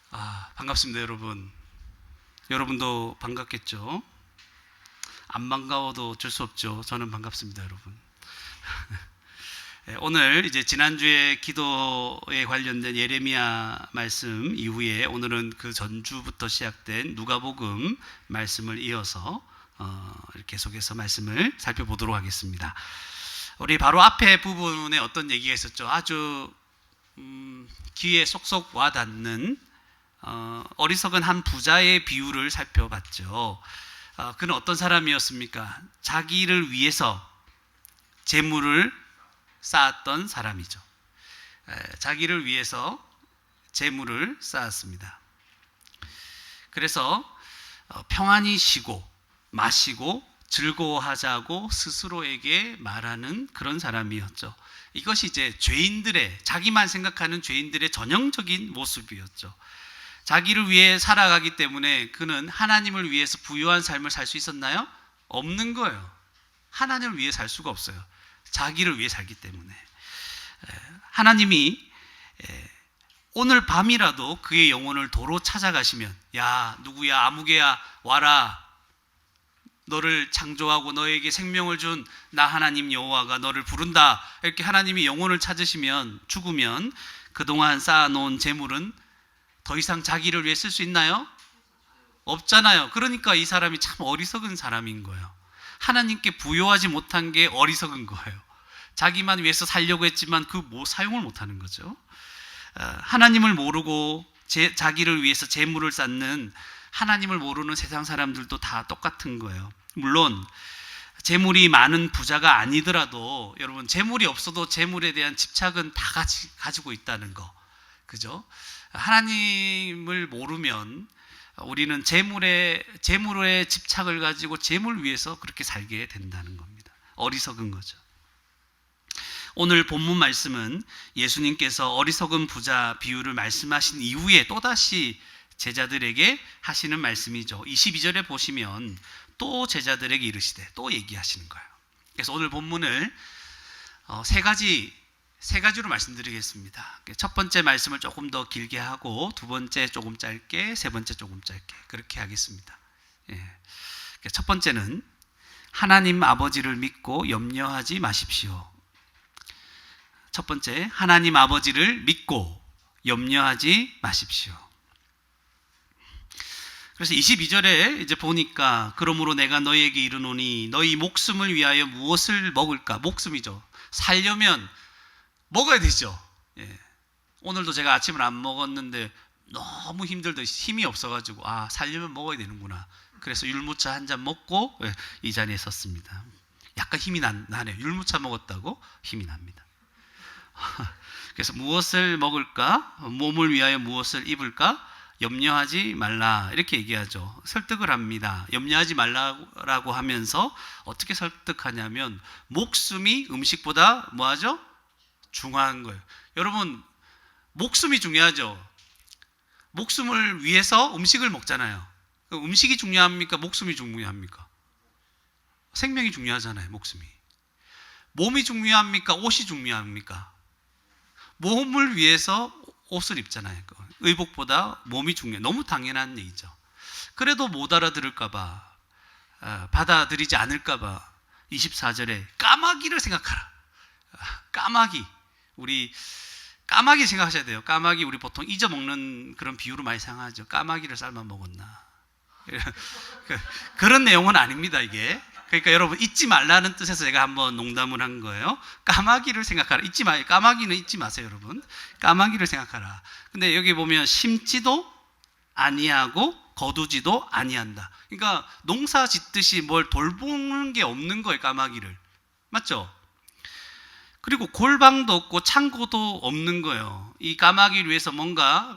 반갑습니다, 여러분. 여러분도 반갑겠죠? 안 반가워도 어쩔 수 없죠. 저는 반갑습니다, 여러분. 오늘 이제 지난주에 기도에 관련된 예레미야 말씀 이후에 오늘은 그 전주부터 시작된 누가복음 말씀을 이어서 계속해서 말씀을 살펴보도록 하겠습니다. 우리 바로 앞에 부분에 어떤 얘기가 있었죠? 아주 귀에 쏙쏙 와닿는 어리석은 한 부자의 비유를 살펴봤죠. 그는 어떤 사람이었습니까? 자기를 위해서 재물을 쌓았던 사람이죠. 자기를 위해서 재물을 쌓았습니다. 그래서 평안히 쉬고 마시고 즐거워하자고 스스로에게 말하는 그런 사람이었죠. 이것이 이제 죄인들의, 자기만 생각하는 죄인들의 전형적인 모습이었죠. 자기를 위해 살아가기 때문에 그는 하나님을 위해서 부유한 삶을 살 수 있었나요? 없는 거예요. 하나님을 위해 살 수가 없어요. 자기를 위해 살기 때문에. 하나님이 오늘 밤이라도 그의 영혼을 도로 찾아가시면, 야 누구야, 아무개야, 와라, 너를 창조하고 너에게 생명을 준 나 하나님 여호와가 너를 부른다, 이렇게 하나님이 영혼을 찾으시면, 죽으면 그동안 쌓아놓은 재물은 더 이상 자기를 위해 쓸 수 있나요? 없잖아요. 그러니까 이 사람이 참 어리석은 사람인 거예요. 하나님께 부요하지 못한 게 어리석은 거예요. 자기만 위해서 살려고 했지만 그 뭐 사용을 못하는 거죠. 하나님을 모르고 자기를 위해서 재물을 쌓는, 하나님을 모르는 세상 사람들도 다 똑같은 거예요. 물론 재물이 많은 부자가 아니더라도 여러분, 재물이 없어도 재물에 대한 집착은 다 가지고 있다는 거, 그죠? 하나님을 모르면 우리는 재물에 집착을 가지고 재물 위해서 그렇게 살게 된다는 겁니다. 어리석은 거죠. 오늘 본문 말씀은 예수님께서 어리석은 부자 비유를 말씀하신 이후에 또다시 제자들에게 하시는 말씀이죠. 22절에 보시면 또 제자들에게 이르시되, 또 얘기하시는 거예요. 그래서 오늘 본문을 세 가지로 말씀드리겠습니다. 첫 번째 말씀을 조금 더 길게 하고, 두 번째 조금 짧게, 세 번째 조금 짧게, 그렇게 하겠습니다. 첫 번째는 하나님 아버지를 믿고 염려하지 마십시오. 첫 번째, 하나님 아버지를 믿고 염려하지 마십시오. 그래서 22절에 이제 보니까, 그러므로 내가 너희에게 이르노니 너희 목숨을 위하여 무엇을 먹을까? 목숨이죠. 살려면 먹어야 되죠. 오늘도 제가 아침을 안 먹었는데 너무 힘들다, 힘이 없어가지고 살려면 먹어야 되는구나. 그래서 율무차 한 잔 먹고 이 자리에 섰습니다. 약간 힘이 나네요. 율무차 먹었다고 힘이 납니다. 그래서 무엇을 먹을까? 몸을 위하여 무엇을 입을까? 염려하지 말라, 이렇게 얘기하죠. 설득을 합니다. 염려하지 말라고 하면서 어떻게 설득하냐면, 목숨이 음식보다 뭐하죠? 중요한 거예요. 여러분, 목숨이 중요하죠. 목숨을 위해서 음식을 먹잖아요. 음식이 중요합니까? 목숨이 중요합니까? 생명이 중요하잖아요. 목숨이. 몸이 중요합니까? 옷이 중요합니까? 몸을 위해서 옷을 입잖아요. 의복보다 몸이 중요해요. 너무 당연한 얘기죠. 그래도 못 알아들을까봐, 받아들이지 않을까봐 24절에 까마귀를 생각하라. 까마귀, 우리 까마귀 생각하셔야 돼요. 까마귀, 우리 보통 잊어먹는 그런 비유로 많이 생각하죠. 까마귀를 삶아 먹었나, 그런 내용은 아닙니다, 이게. 그러니까 여러분, 잊지 말라는 뜻에서 제가 한번 농담을 한 거예요. 까마귀를 생각하라. 까마귀는 잊지 마세요, 여러분. 까마귀를 생각하라. 근데 여기 보면 심지도 아니하고 거두지도 아니한다. 그러니까 농사 짓듯이 뭘 돌보는 게 없는 거예요, 까마귀를. 맞죠? 그리고 골방도 없고 창고도 없는 거예요. 이 까마귀를 위해서 뭔가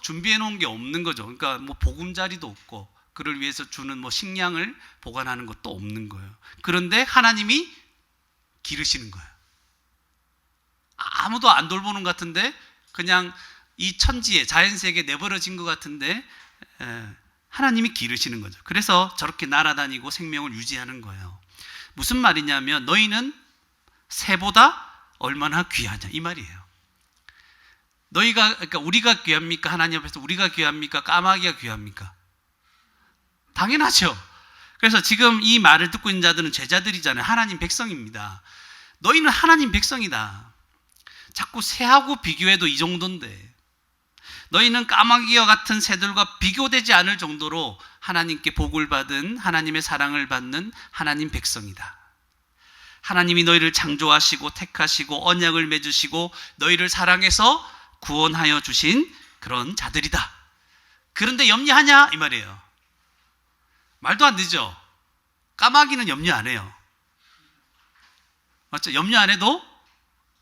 준비해 놓은 게 없는 거죠. 그러니까 뭐 보금자리도 없고, 그를 위해서 주는 뭐 식량을 보관하는 것도 없는 거예요. 그런데 하나님이 기르시는 거예요. 아무도 안 돌보는 것 같은데, 그냥 이 천지에, 자연세계에 내버려진 것 같은데 하나님이 기르시는 거죠. 그래서 저렇게 날아다니고 생명을 유지하는 거예요. 무슨 말이냐면, 너희는 새보다 얼마나 귀하냐, 이 말이에요. 그러니까 우리가 귀합니까? 하나님 앞에서 우리가 귀합니까? 까마귀가 귀합니까? 당연하죠. 그래서 지금 이 말을 듣고 있는 자들은 제자들이잖아요. 하나님 백성입니다. 너희는 하나님 백성이다. 자꾸 새하고 비교해도 이 정도인데 너희는 까마귀와 같은 새들과 비교되지 않을 정도로 하나님께 복을 받은, 하나님의 사랑을 받는 하나님 백성이다. 하나님이 너희를 창조하시고 택하시고 언약을 맺으시고 너희를 사랑해서 구원하여 주신 그런 자들이다. 그런데 염려하냐? 이 말이에요. 말도 안 되죠. 까마귀는 염려 안 해요. 맞죠? 염려 안 해도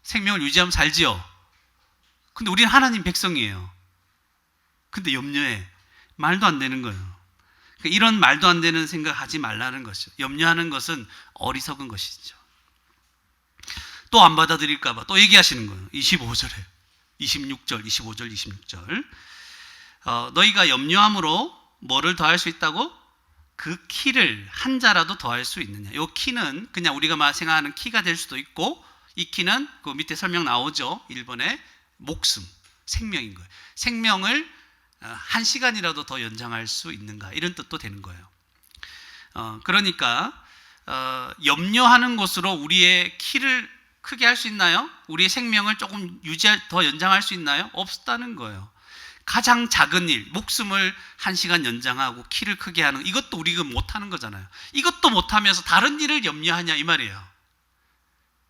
생명을 유지하면 살지요. 근데 우리는 하나님 백성이에요. 근데 염려해. 말도 안 되는 거예요. 그러니까 이런 말도 안 되는 생각하지 말라는 것이죠. 염려하는 것은 어리석은 것이죠. 또 안 받아들일까 봐 또 얘기하시는 거예요. 25절에 26절, 25절, 26절. 너희가 염려함으로 뭐를 더할 수 있다고? 그 키를 한 자라도 더할 수 있느냐. 이 키는 그냥 우리가 생각하는 키가 될 수도 있고, 이 키는 그 밑에 설명 나오죠. 1번에 목숨, 생명인 거예요. 생명을 1시간이라도 더 연장할 수 있는가, 이런 뜻도 되는 거예요. 그러니까 염려하는 것으로 우리의 키를 크게 할 수 있나요? 우리의 생명을 조금 더 연장할 수 있나요? 없다는 거예요. 가장 작은 일, 목숨을 1시간 연장하고 키를 크게 하는, 이것도 우리가 못하는 거잖아요. 이것도 못하면서 다른 일을 염려하냐 이 말이에요.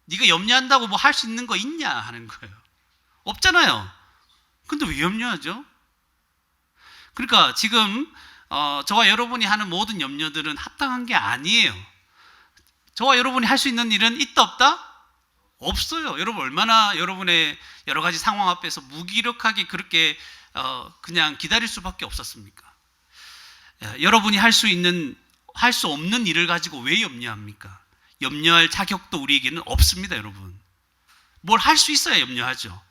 네가 염려한다고 뭐 할 수 있는 거 있냐 하는 거예요. 없잖아요. 근데 왜 염려하죠? 그러니까 지금 저와 여러분이 하는 모든 염려들은 합당한 게 아니에요. 저와 여러분이 할 수 있는 일은 있다 없다? 없어요. 여러분 얼마나 여러분의 여러 가지 상황 앞에서 무기력하게 그렇게 그냥 기다릴 수밖에 없었습니까? 여러분이 할 수 없는 일을 가지고 왜 염려합니까? 염려할 자격도 우리에게는 없습니다, 여러분. 뭘 할 수 있어야 염려하죠.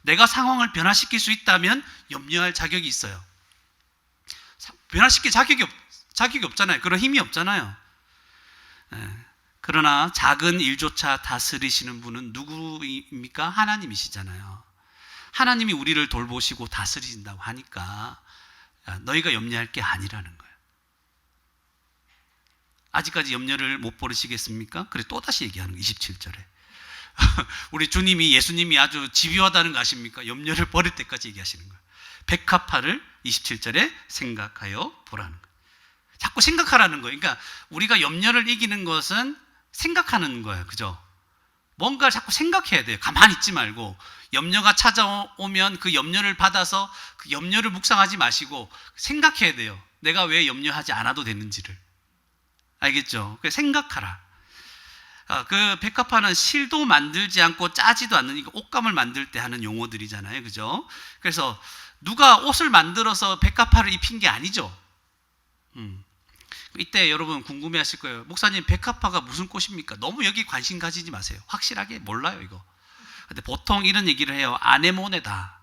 내가 상황을 변화시킬 수 있다면 염려할 자격이 있어요. 변화시킬 자격이 없잖아요. 그런 힘이 없잖아요. 그러나 작은 일조차 다스리시는 분은 누구입니까? 하나님이시잖아요. 하나님이 우리를 돌보시고 다스리신다고 하니까 너희가 염려할 게 아니라는 거예요. 아직까지 염려를 못 버리시겠습니까? 그래 또다시 얘기하는 거예요. 27절에 우리 주님이, 예수님이 아주 집요하다는 거 아십니까? 염려를 버릴 때까지 얘기하시는 거예요. 백합화를 27절에 생각하여 보라는 거예요. 자꾸 생각하라는 거예요. 그러니까 우리가 염려를 이기는 것은 생각하는 거예요. 그죠? 뭔가 자꾸 생각해야 돼요. 가만히 있지 말고. 염려가 찾아오면 그 염려를 받아서 그 염려를 묵상하지 마시고 생각해야 돼요. 내가 왜 염려하지 않아도 되는지를. 알겠죠? 그래서 생각하라. 그 백합화는 실도 만들지 않고 짜지도 않는, 이거 옷감을 만들 때 하는 용어들이잖아요. 그죠? 그래서 누가 옷을 만들어서 백합화를 입힌 게 아니죠. 이때 여러분 궁금해 하실 거예요. 목사님, 백합화가 무슨 꽃입니까? 너무 여기 관심 가지지 마세요. 확실하게 몰라요, 이거. 근데 보통 이런 얘기를 해요. 아네모네다.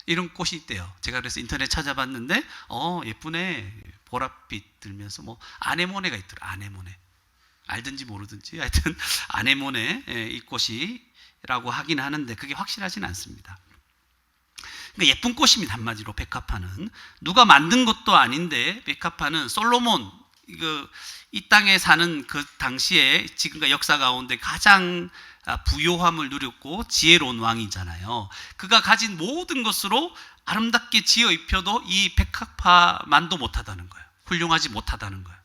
이런 꽃이 있대요. 제가 그래서 인터넷 찾아봤는데, 예쁘네. 보랏빛 들면서 아네모네가 있더라. 아네모네. 알든지 모르든지 하여튼 아네모네 이 꽃이라고 하긴 하는데 그게 확실하진 않습니다. 그러니까 예쁜 꽃입니다. 한마디로 백합화는. 누가 만든 것도 아닌데, 백합화는 솔로몬, 이 땅에 사는 그 당시에 지금과 역사 가운데 가장 부요함을 누렸고 지혜로운 왕이잖아요. 그가 가진 모든 것으로 아름답게 지어 입혀도 이 백합화만도 못하다는 거예요. 훌륭하지 못하다는 거예요.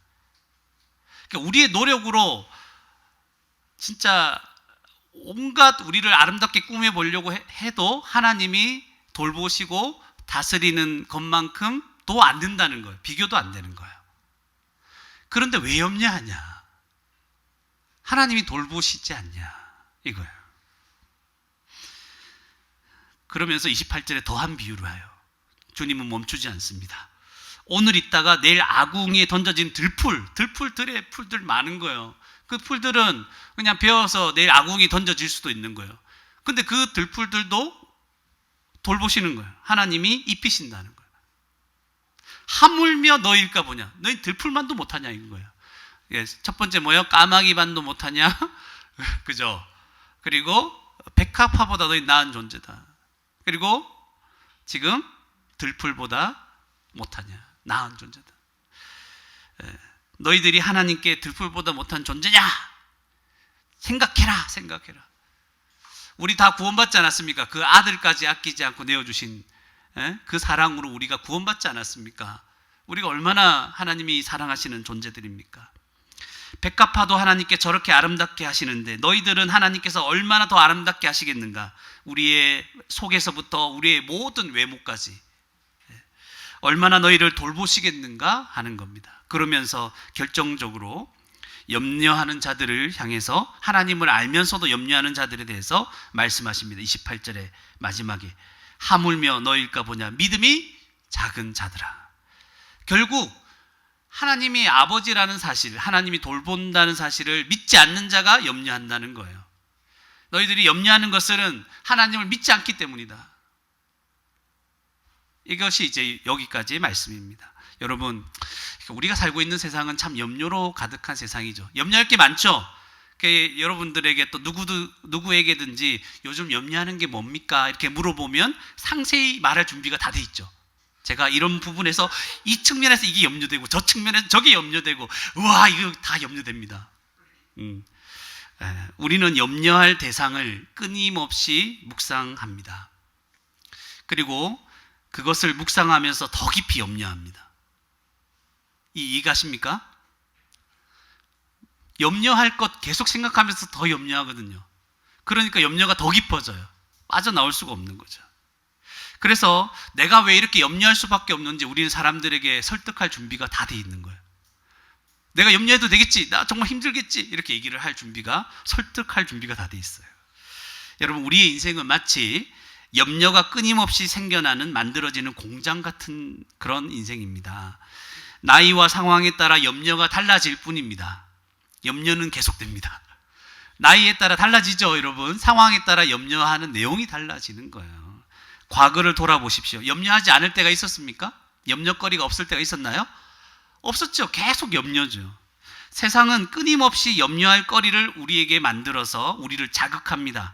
그러니까 우리의 노력으로 진짜 온갖 우리를 아름답게 꾸며보려고 해도 하나님이 돌보시고 다스리는 것만큼 도 안 된다는 거예요. 비교도 안 되는 거예요. 그런데 왜 염려하냐? 하나님이 돌보시지 않냐? 이거예요. 그러면서 28절에 더한 비유를 해요. 주님은 멈추지 않습니다. 오늘 있다가 내일 아궁이에 던져진 들에 풀들 많은 거예요. 그 풀들은 그냥 베어서 내일 아궁이에 던져질 수도 있는 거예요. 근데 그 들풀들도 돌보시는 거예요. 하나님이 입히신다는 거예요. 하물며 너일까 보냐? 너희 들풀만도 못하냐 이건 거예요. 첫 번째 뭐예요? 까마귀만도 못하냐? 그죠? 그리고 백합화보다 너희 나은 존재다. 그리고 지금 들풀보다 못하냐, 나은 존재다. 너희들이 하나님께 들풀보다 못한 존재냐? 생각해라. 우리 다 구원받지 않았습니까? 그 아들까지 아끼지 않고 내어주신 그 사랑으로 우리가 구원받지 않았습니까? 우리가 얼마나 하나님이 사랑하시는 존재들입니까? 백합화도 하나님께 저렇게 아름답게 하시는데 너희들은 하나님께서 얼마나 더 아름답게 하시겠는가? 우리의 속에서부터 우리의 모든 외모까지 얼마나 너희를 돌보시겠는가 하는 겁니다. 그러면서 결정적으로 염려하는 자들을 향해서 하나님을 알면서도 염려하는 자들에 대해서 말씀하십니다. 28절의 마지막에 하물며 너희일까 보냐 믿음이 작은 자들아. 결국 하나님이 아버지라는 사실, 하나님이 돌본다는 사실을 믿지 않는 자가 염려한다는 거예요. 너희들이 염려하는 것은 하나님을 믿지 않기 때문이다. 이것이 이제 여기까지의 말씀입니다. 여러분, 우리가 살고 있는 세상은 참 염려로 가득한 세상이죠. 염려할 게 많죠. 여러분들에게 또 누구에게든지 요즘 염려하는 게 뭡니까? 이렇게 물어보면 상세히 말할 준비가 다 돼 있죠. 제가 이런 부분에서 이 측면에서 이게 염려되고 저 측면에서 저게 염려되고, 우와, 이거 다 염려됩니다. 우리는 염려할 대상을 끊임없이 묵상합니다. 그리고 그것을 묵상하면서 더 깊이 염려합니다. 이해가십니까? 염려할 것 계속 생각하면서 더 염려하거든요. 그러니까 염려가 더 깊어져요. 빠져나올 수가 없는 거죠. 그래서 내가 왜 이렇게 염려할 수밖에 없는지 우리는 사람들에게 설득할 준비가 다 돼 있는 거예요. 내가 염려해도 되겠지, 나 정말 힘들겠지, 이렇게 얘기를 할 준비가, 설득할 준비가 다 돼 있어요. 여러분, 우리의 인생은 마치 염려가 끊임없이 생겨나는, 만들어지는 공장 같은 그런 인생입니다. 나이와 상황에 따라 염려가 달라질 뿐입니다. 염려는 계속됩니다. 나이에 따라 달라지죠, 여러분. 상황에 따라 염려하는 내용이 달라지는 거예요. 과거를 돌아보십시오. 염려하지 않을 때가 있었습니까? 염려거리가 없을 때가 있었나요? 없었죠. 계속 염려죠. 세상은 끊임없이 염려할 거리를 우리에게 만들어서 우리를 자극합니다.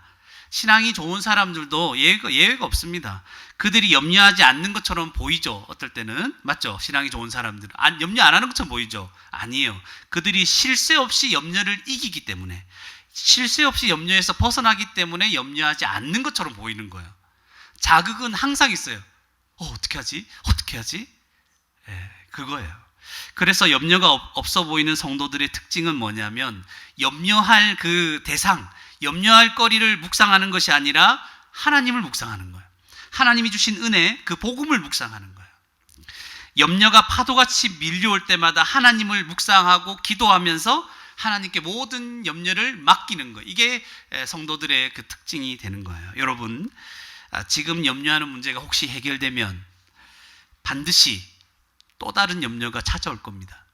신앙이 좋은 사람들도 예외가 없습니다. 그들이 염려하지 않는 것처럼 보이죠. 어떨 때는. 맞죠? 신앙이 좋은 사람들은 염려 안 하는 것처럼 보이죠. 아니에요. 그들이 쉴 새 없이 염려를 이기기 때문에, 쉴 새 없이 염려에서 벗어나기 때문에 염려하지 않는 것처럼 보이는 거예요. 자극은 항상 있어요. 어떻게 하지? 그거예요. 그래서 염려가 없어 보이는 성도들의 특징은 뭐냐면, 염려할 그 대상, 염려할 거리를 묵상하는 것이 아니라 하나님을 묵상하는 거예요. 하나님이 주신 은혜, 그 복음을 묵상하는 거예요. 염려가 파도같이 밀려올 때마다 하나님을 묵상하고 기도하면서 하나님께 모든 염려를 맡기는 거예요. 이게 성도들의 그 특징이 되는 거예요. 여러분, 지금 염려하는 문제가 혹시 해결되면 반드시 또 다른 염려가 찾아올 겁니다.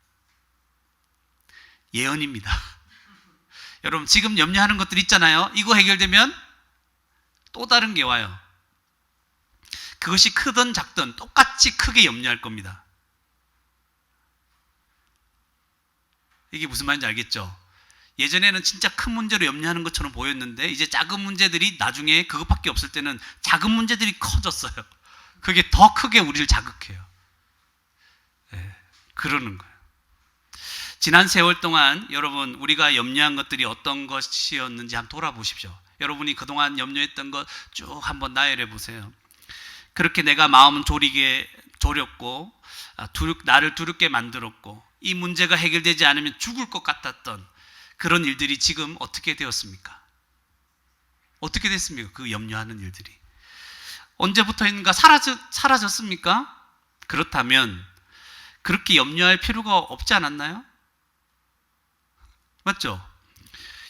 예언입니다. 여러분, 지금 염려하는 것들 있잖아요. 이거 해결되면 또 다른 게 와요. 그것이 크든 작든 똑같이 크게 염려할 겁니다. 이게 무슨 말인지 알겠죠? 예전에는 진짜 큰 문제로 염려하는 것처럼 보였는데, 이제 작은 문제들이 나중에 그것밖에 없을 때는 작은 문제들이 커졌어요. 그게 더 크게 우리를 자극해요. 그러는 거예요. 지난 세월 동안 여러분, 우리가 염려한 것들이 어떤 것이었는지 한번 돌아보십시오. 여러분이 그동안 염려했던 것 쭉 한번 나열해 보세요. 그렇게 내가 마음은 졸였고 나를 두렵게 만들었고, 이 문제가 해결되지 않으면 죽을 것 같았던 그런 일들이 지금 어떻게 되었습니까? 어떻게 됐습니까? 그 염려하는 일들이 언제부터인가 사라졌습니까? 그렇다면 그렇게 염려할 필요가 없지 않았나요? 맞죠?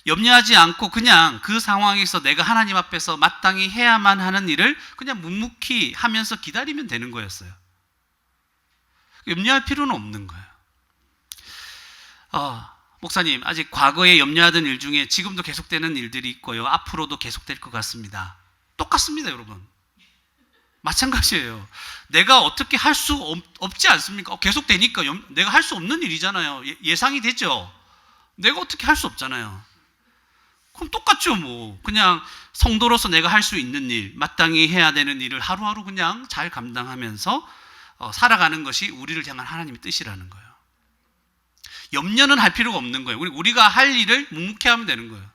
염려하지 않고 그냥 그 상황에서 내가 하나님 앞에서 마땅히 해야만 하는 일을 그냥 묵묵히 하면서 기다리면 되는 거였어요. 염려할 필요는 없는 거예요. 목사님, 아직 과거에 염려하던 일 중에 지금도 계속되는 일들이 있고요, 앞으로도 계속될 것 같습니다. 똑같습니다, 여러분. 마찬가지예요. 내가 어떻게 할 수 없지 않습니까? 계속되니까 내가 할 수 없는 일이잖아요. 예상이 되죠. 내가 어떻게 할 수 없잖아요. 그럼 똑같죠 뭐. 그냥 성도로서 내가 할 수 있는 일, 마땅히 해야 되는 일을 하루하루 그냥 잘 감당하면서 살아가는 것이 우리를 향한 하나님의 뜻이라는 거예요. 염려는 할 필요가 없는 거예요. 우리가 할 일을 묵묵히 하면 되는 거예요.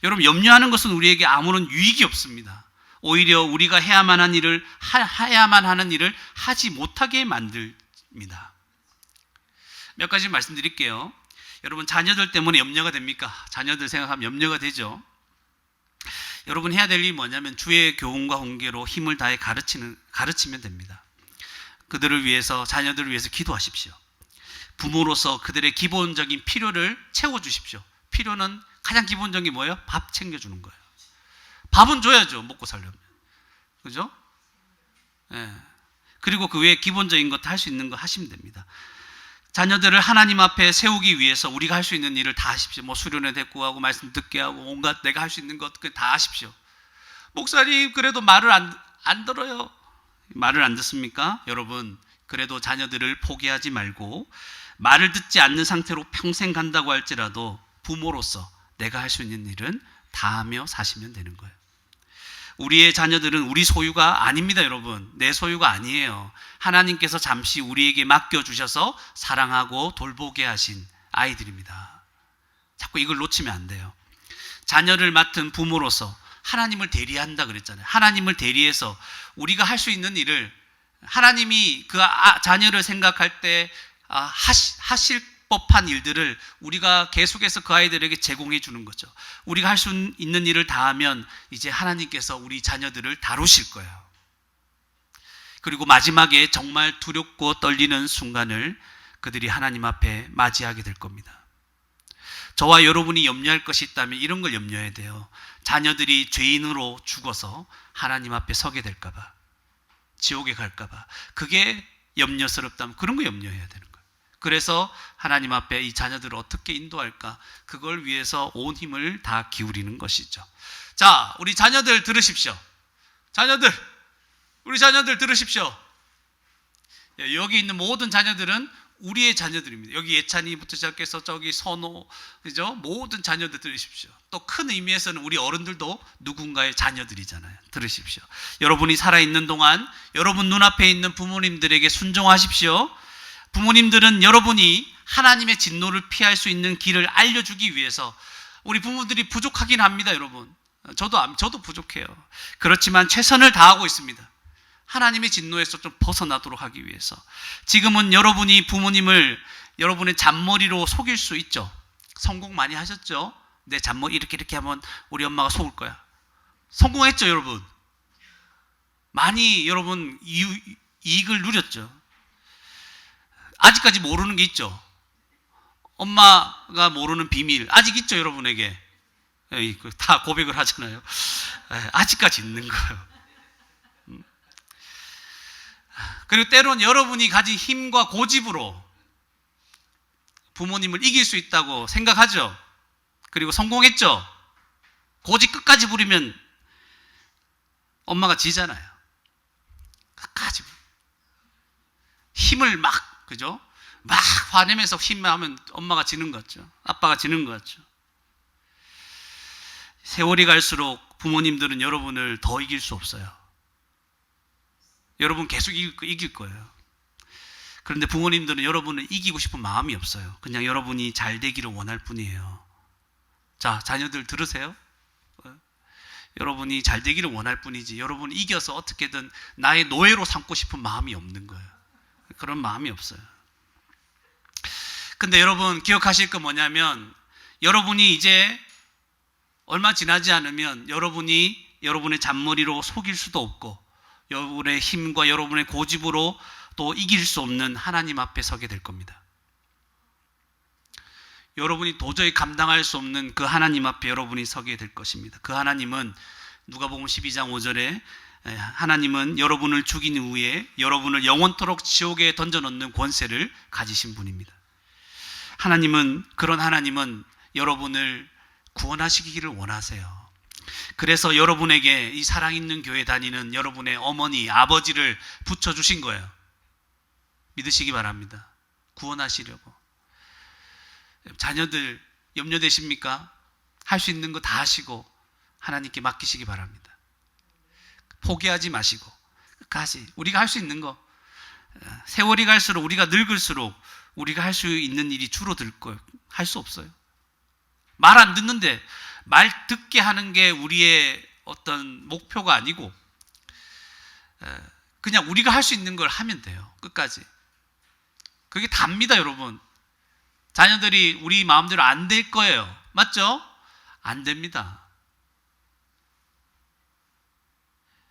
여러분, 염려하는 것은 우리에게 아무런 유익이 없습니다. 오히려 우리가 해야만 하는 일을 하지 못하게 만듭니다. 몇 가지 말씀드릴게요. 여러분, 자녀들 때문에 염려가 됩니까? 자녀들 생각하면 염려가 되죠. 여러분 해야 될 일이 뭐냐면 주의 교훈과 훈계로 힘을 다해 가르치면 됩니다. 그들을 위해서, 자녀들을 위해서 기도하십시오. 부모로서 그들의 기본적인 필요를 채워주십시오. 필요는 가장 기본적인 게 뭐예요? 밥 챙겨주는 거예요. 밥은 줘야죠, 먹고 살려면. 그죠? 예. 그리고 그 외에 기본적인 것 할 수 있는 거 하시면 됩니다. 자녀들을 하나님 앞에 세우기 위해서 우리가 할 수 있는 일을 다 하십시오. 뭐 수련회 대꾸하고 말씀 듣게 하고 온갖 내가 할 수 있는 것 다 하십시오. 목사님 그래도 말을 안 들어요. 말을 안 듣습니까? 여러분, 그래도 자녀들을 포기하지 말고 말을 듣지 않는 상태로 평생 간다고 할지라도 부모로서 내가 할 수 있는 일은 다 하며 사시면 되는 거예요. 우리의 자녀들은 우리 소유가 아닙니다, 여러분. 내 소유가 아니에요. 하나님께서 잠시 우리에게 맡겨주셔서 사랑하고 돌보게 하신 아이들입니다. 자꾸 이걸 놓치면 안 돼요. 자녀를 맡은 부모로서 하나님을 대리한다 그랬잖아요. 하나님을 대리해서 우리가 할 수 있는 일을 하나님이 그 자녀를 생각할 때 하실 법한 일들을 우리가 계속해서 그 아이들에게 제공해 주는 거죠. 우리가 할 수 있는 일을 다 하면 이제 하나님께서 우리 자녀들을 다루실 거예요. 그리고 마지막에 정말 두렵고 떨리는 순간을 그들이 하나님 앞에 맞이하게 될 겁니다. 저와 여러분이 염려할 것이 있다면 이런 걸 염려해야 돼요. 자녀들이 죄인으로 죽어서 하나님 앞에 서게 될까 봐, 지옥에 갈까 봐, 그게 염려스럽다면 그런 거 염려해야 되는 거예요. 그래서 하나님 앞에 이 자녀들을 어떻게 인도할까, 그걸 위해서 온 힘을 다 기울이는 것이죠. 자, 우리 자녀들 들으십시오. 우리 자녀들 들으십시오. 여기 있는 모든 자녀들은 우리의 자녀들입니다. 여기 예찬이부터 시작해서 저기 선호, 그죠? 모든 자녀들 들으십시오. 또 큰 의미에서는 우리 어른들도 누군가의 자녀들이잖아요. 들으십시오. 여러분이 살아있는 동안 여러분 눈앞에 있는 부모님들에게 순종하십시오. 부모님들은 여러분이 하나님의 진노를 피할 수 있는 길을 알려주기 위해서, 우리 부모들이 부족하긴 합니다, 여러분. 저도 부족해요. 그렇지만 최선을 다하고 있습니다. 하나님의 진노에서 좀 벗어나도록 하기 위해서. 지금은 여러분이 부모님을 여러분의 잔머리로 속일 수 있죠. 성공 많이 하셨죠? 내 잔머리 이렇게 하면 우리 엄마가 속을 거야. 성공했죠, 여러분? 많이 여러분 이익을 누렸죠. 아직까지 모르는 게 있죠. 엄마가 모르는 비밀 아직 있죠, 여러분에게. 다 고백을 하잖아요. 아직까지 있는 거예요. 그리고 때론 여러분이 가진 힘과 고집으로 부모님을 이길 수 있다고 생각하죠. 그리고 성공했죠. 고집 끝까지 부리면 엄마가 지잖아요. 끝까지 힘을 그죠? 막 화내면서 힘하면 엄마가 지는 것 같죠. 아빠가 지는 것 같죠. 세월이 갈수록 부모님들은 여러분을 더 이길 수 없어요. 여러분 계속 이길 거예요. 그런데 부모님들은 여러분을 이기고 싶은 마음이 없어요. 그냥 여러분이 잘 되기를 원할 뿐이에요. 자, 자녀들 들으세요? 여러분이 잘 되기를 원할 뿐이지 여러분을 이겨서 어떻게든 나의 노예로 삼고 싶은 마음이 없는 거예요. 그런 마음이 없어요. 근데 여러분 기억하실 거 뭐냐면, 여러분이 이제 얼마 지나지 않으면 여러분이 여러분의 잔머리로 속일 수도 없고 여러분의 힘과 여러분의 고집으로 또 이길 수 없는 하나님 앞에 서게 될 겁니다. 여러분이 도저히 감당할 수 없는 그 하나님 앞에 여러분이 서게 될 것입니다. 그 하나님은 누가복음 12장 5절에 하나님은 여러분을 죽인 후에 여러분을 영원토록 지옥에 던져넣는 권세를 가지신 분입니다. 그런 하나님은 여러분을 구원하시기를 원하세요. 그래서 여러분에게 이 사랑있는 교회 다니는 여러분의 어머니, 아버지를 붙여주신 거예요. 믿으시기 바랍니다. 구원하시려고. 자녀들 염려되십니까? 할 수 있는 거 다 하시고 하나님께 맡기시기 바랍니다. 포기하지 마시고 끝까지 우리가 할 수 있는 거, 세월이 갈수록 우리가 늙을수록 우리가 할 수 있는 일이 줄어들 거예요. 할 수 없어요. 말 안 듣는데 말 듣게 하는 게 우리의 어떤 목표가 아니고 그냥 우리가 할 수 있는 걸 하면 돼요. 끝까지. 그게 답니다, 여러분. 자녀들이 우리 마음대로 안 될 거예요. 맞죠? 안 됩니다.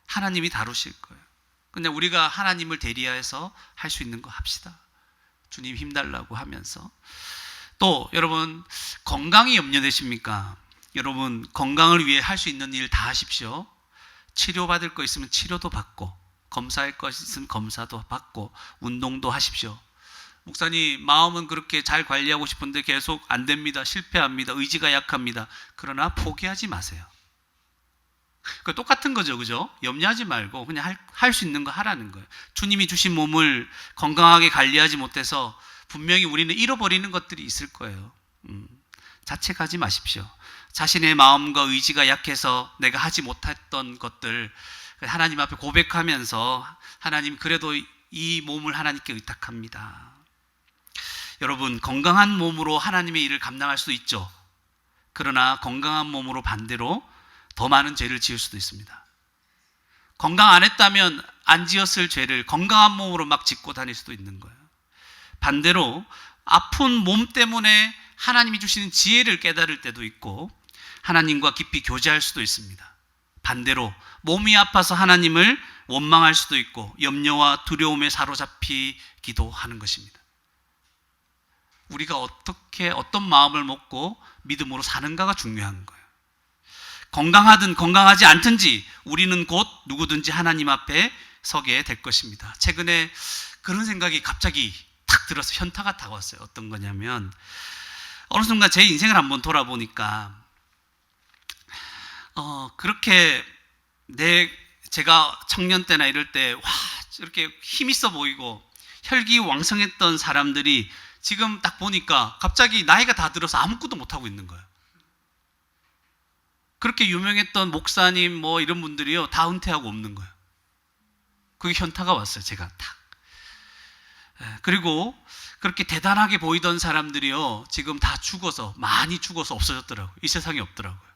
하나님이 다루실 거예요. 그냥 우리가 하나님을 대리해서 할 수 있는 거 합시다. 주님 힘달라고 하면서. 또 여러분, 건강이 염려되십니까? 여러분, 건강을 위해 할 수 있는 일 다 하십시오. 치료받을 거 있으면 치료도 받고, 검사할 거 있으면 검사도 받고, 운동도 하십시오. 목사님, 마음은 그렇게 잘 관리하고 싶은데 계속 안 됩니다. 실패합니다. 의지가 약합니다. 그러나 포기하지 마세요. 그 똑같은 거죠, 그죠? 염려하지 말고 그냥 할 수 있는 거 하라는 거예요. 주님이 주신 몸을 건강하게 관리하지 못해서 분명히 우리는 잃어버리는 것들이 있을 거예요. 자책하지 마십시오. 자신의 마음과 의지가 약해서 내가 하지 못했던 것들 하나님 앞에 고백하면서 하나님, 그래도 이 몸을 하나님께 의탁합니다. 여러분, 건강한 몸으로 하나님의 일을 감당할 수도 있죠. 그러나 건강한 몸으로 반대로 더 많은 죄를 지을 수도 있습니다. 건강 안 했다면 안 지었을 죄를 건강한 몸으로 막 짓고 다닐 수도 있는 거예요. 반대로 아픈 몸 때문에 하나님이 주시는 지혜를 깨달을 때도 있고 하나님과 깊이 교제할 수도 있습니다. 반대로 몸이 아파서 하나님을 원망할 수도 있고 염려와 두려움에 사로잡히기도 하는 것입니다. 우리가 어떻게 어떤 마음을 먹고 믿음으로 사는가가 중요한 거예요. 건강하든 건강하지 않든지 우리는 곧 누구든지 하나님 앞에 서게 될 것입니다. 최근에 그런 생각이 갑자기 탁 들어서 현타가 다가왔어요. 어떤 거냐면 어느 순간 제 인생을 한번 돌아보니까 그렇게 제가 청년 때나 이럴 때 와, 이렇게 힘 있어 보이고 혈기왕성했던 사람들이 지금 딱 보니까 갑자기 나이가 다 들어서 아무것도 못하고 있는 거예요. 그렇게 유명했던 목사님 뭐 이런 분들이요 다 은퇴하고 없는 거예요. 그게 현타가 왔어요. 제가 딱. 그리고 그렇게 대단하게 보이던 사람들이요 지금 다 죽어서, 많이 죽어서 없어졌더라고요. 이 세상에 없더라고요.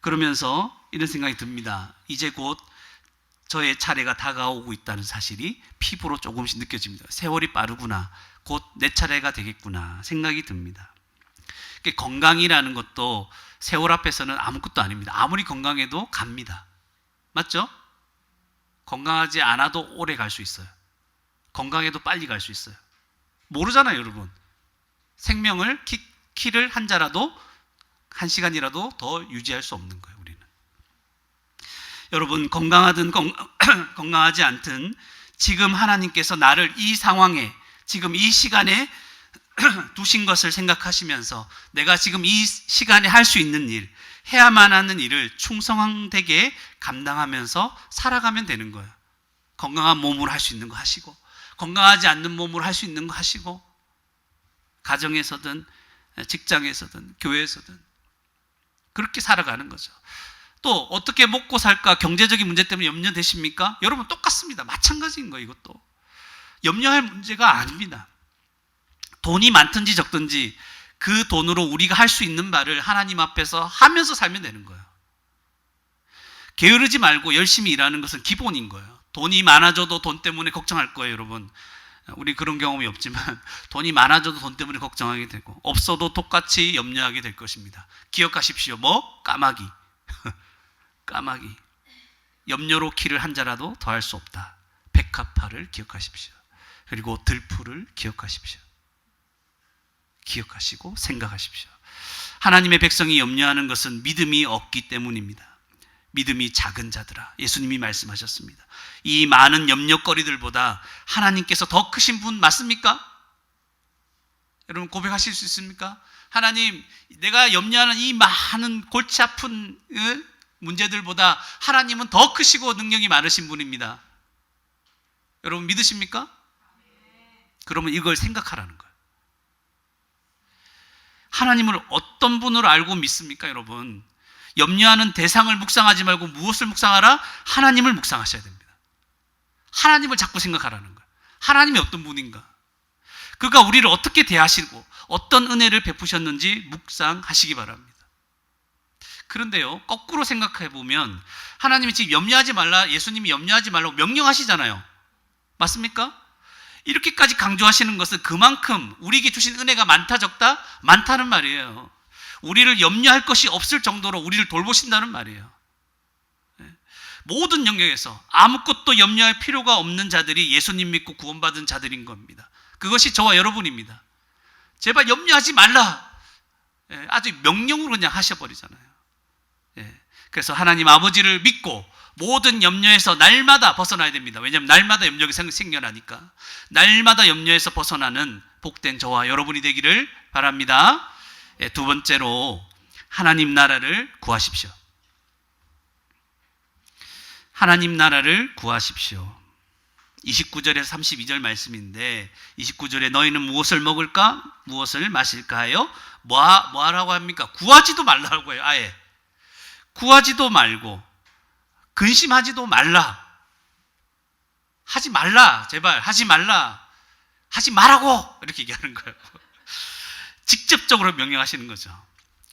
그러면서 이런 생각이 듭니다. 이제 곧 저의 차례가 다가오고 있다는 사실이 피부로 조금씩 느껴집니다. 세월이 빠르구나, 곧 내 차례가 되겠구나 생각이 듭니다. 건강이라는 것도 세월 앞에서는 아무것도 아닙니다. 아무리 건강해도 갑니다. 맞죠? 건강하지 않아도 오래 갈 수 있어요. 건강해도 빨리 갈 수 있어요. 모르잖아요, 여러분. 생명을 키를 한 자라도 한 시간이라도 더 유지할 수 없는 거예요, 우리는. 여러분, 건강하든 건강하지 않든 지금 하나님께서 나를 이 상황에, 지금 이 시간에 두신 것을 생각하시면서 내가 지금 이 시간에 할 수 있는 일, 해야만 하는 일을 충성되게 감당하면서 살아가면 되는 거예요. 건강한 몸으로 할 수 있는 거 하시고, 건강하지 않는 몸으로 할 수 있는 거 하시고, 가정에서든 직장에서든 교회에서든 그렇게 살아가는 거죠. 또 어떻게 먹고 살까, 경제적인 문제 때문에 염려되십니까? 여러분, 똑같습니다. 마찬가지인 거예요. 이것도 염려할 문제가 아닙니다. 돈이 많든지 적든지 그 돈으로 우리가 할 수 있는 바를 하나님 앞에서 하면서 살면 되는 거예요. 게으르지 말고 열심히 일하는 것은 기본인 거예요. 돈이 많아져도 돈 때문에 걱정할 거예요, 여러분. 우리 그런 경험이 없지만 돈이 많아져도 돈 때문에 걱정하게 되고 없어도 똑같이 염려하게 될 것입니다. 기억하십시오. 뭐? 까마귀. 까마귀. 염려로 키를 한 자라도 더할 수 없다. 백합화를 기억하십시오. 그리고 들풀을 기억하십시오. 기억하시고 생각하십시오. 하나님의 백성이 염려하는 것은 믿음이 없기 때문입니다. 믿음이 작은 자들아, 예수님이 말씀하셨습니다. 이 많은 염려거리들보다 하나님께서 더 크신 분 맞습니까? 여러분, 고백하실 수 있습니까? 하나님, 내가 염려하는 이 많은 골치 아픈 문제들보다 하나님은 더 크시고 능력이 많으신 분입니다. 여러분, 믿으십니까? 그러면 이걸 생각하라는 거예요. 하나님을 어떤 분으로 알고 믿습니까, 여러분? 염려하는 대상을 묵상하지 말고 무엇을 묵상하라? 하나님을 묵상하셔야 됩니다. 하나님을 자꾸 생각하라는 거예요. 하나님이 어떤 분인가? 그가 우리를 어떻게 대하시고 어떤 은혜를 베푸셨는지 묵상하시기 바랍니다. 그런데요, 거꾸로 생각해 보면 하나님이 지금 염려하지 말라, 예수님이 염려하지 말라고 명령하시잖아요. 맞습니까? 이렇게까지 강조하시는 것은 그만큼 우리에게 주신 은혜가 많다 적다? 많다는 말이에요. 우리를 염려할 것이 없을 정도로 우리를 돌보신다는 말이에요. 모든 영역에서 아무것도 염려할 필요가 없는 자들이 예수님 믿고 구원받은 자들인 겁니다. 그것이 저와 여러분입니다. 제발 염려하지 말라, 아주 명령으로 그냥 하셔버리잖아요. 그래서 하나님 아버지를 믿고 모든 염려에서 날마다 벗어나야 됩니다. 왜냐하면 날마다 염려가 생겨나니까. 날마다 염려에서 벗어나는 복된 저와 여러분이 되기를 바랍니다. 두 번째로 하나님 나라를 구하십시오. 하나님 나라를 구하십시오. 29절에서 32절 말씀인데, 29절에 너희는 무엇을 먹을까? 무엇을 마실까 하여 뭐하라고 합니까? 구하지도 말라고 해요. 아예 구하지도 말고 근심하지도 말라. 하지 말라. 제발 하지 말라. 하지 말라고 이렇게 얘기하는 거예요. 직접적으로 명령하시는 거죠.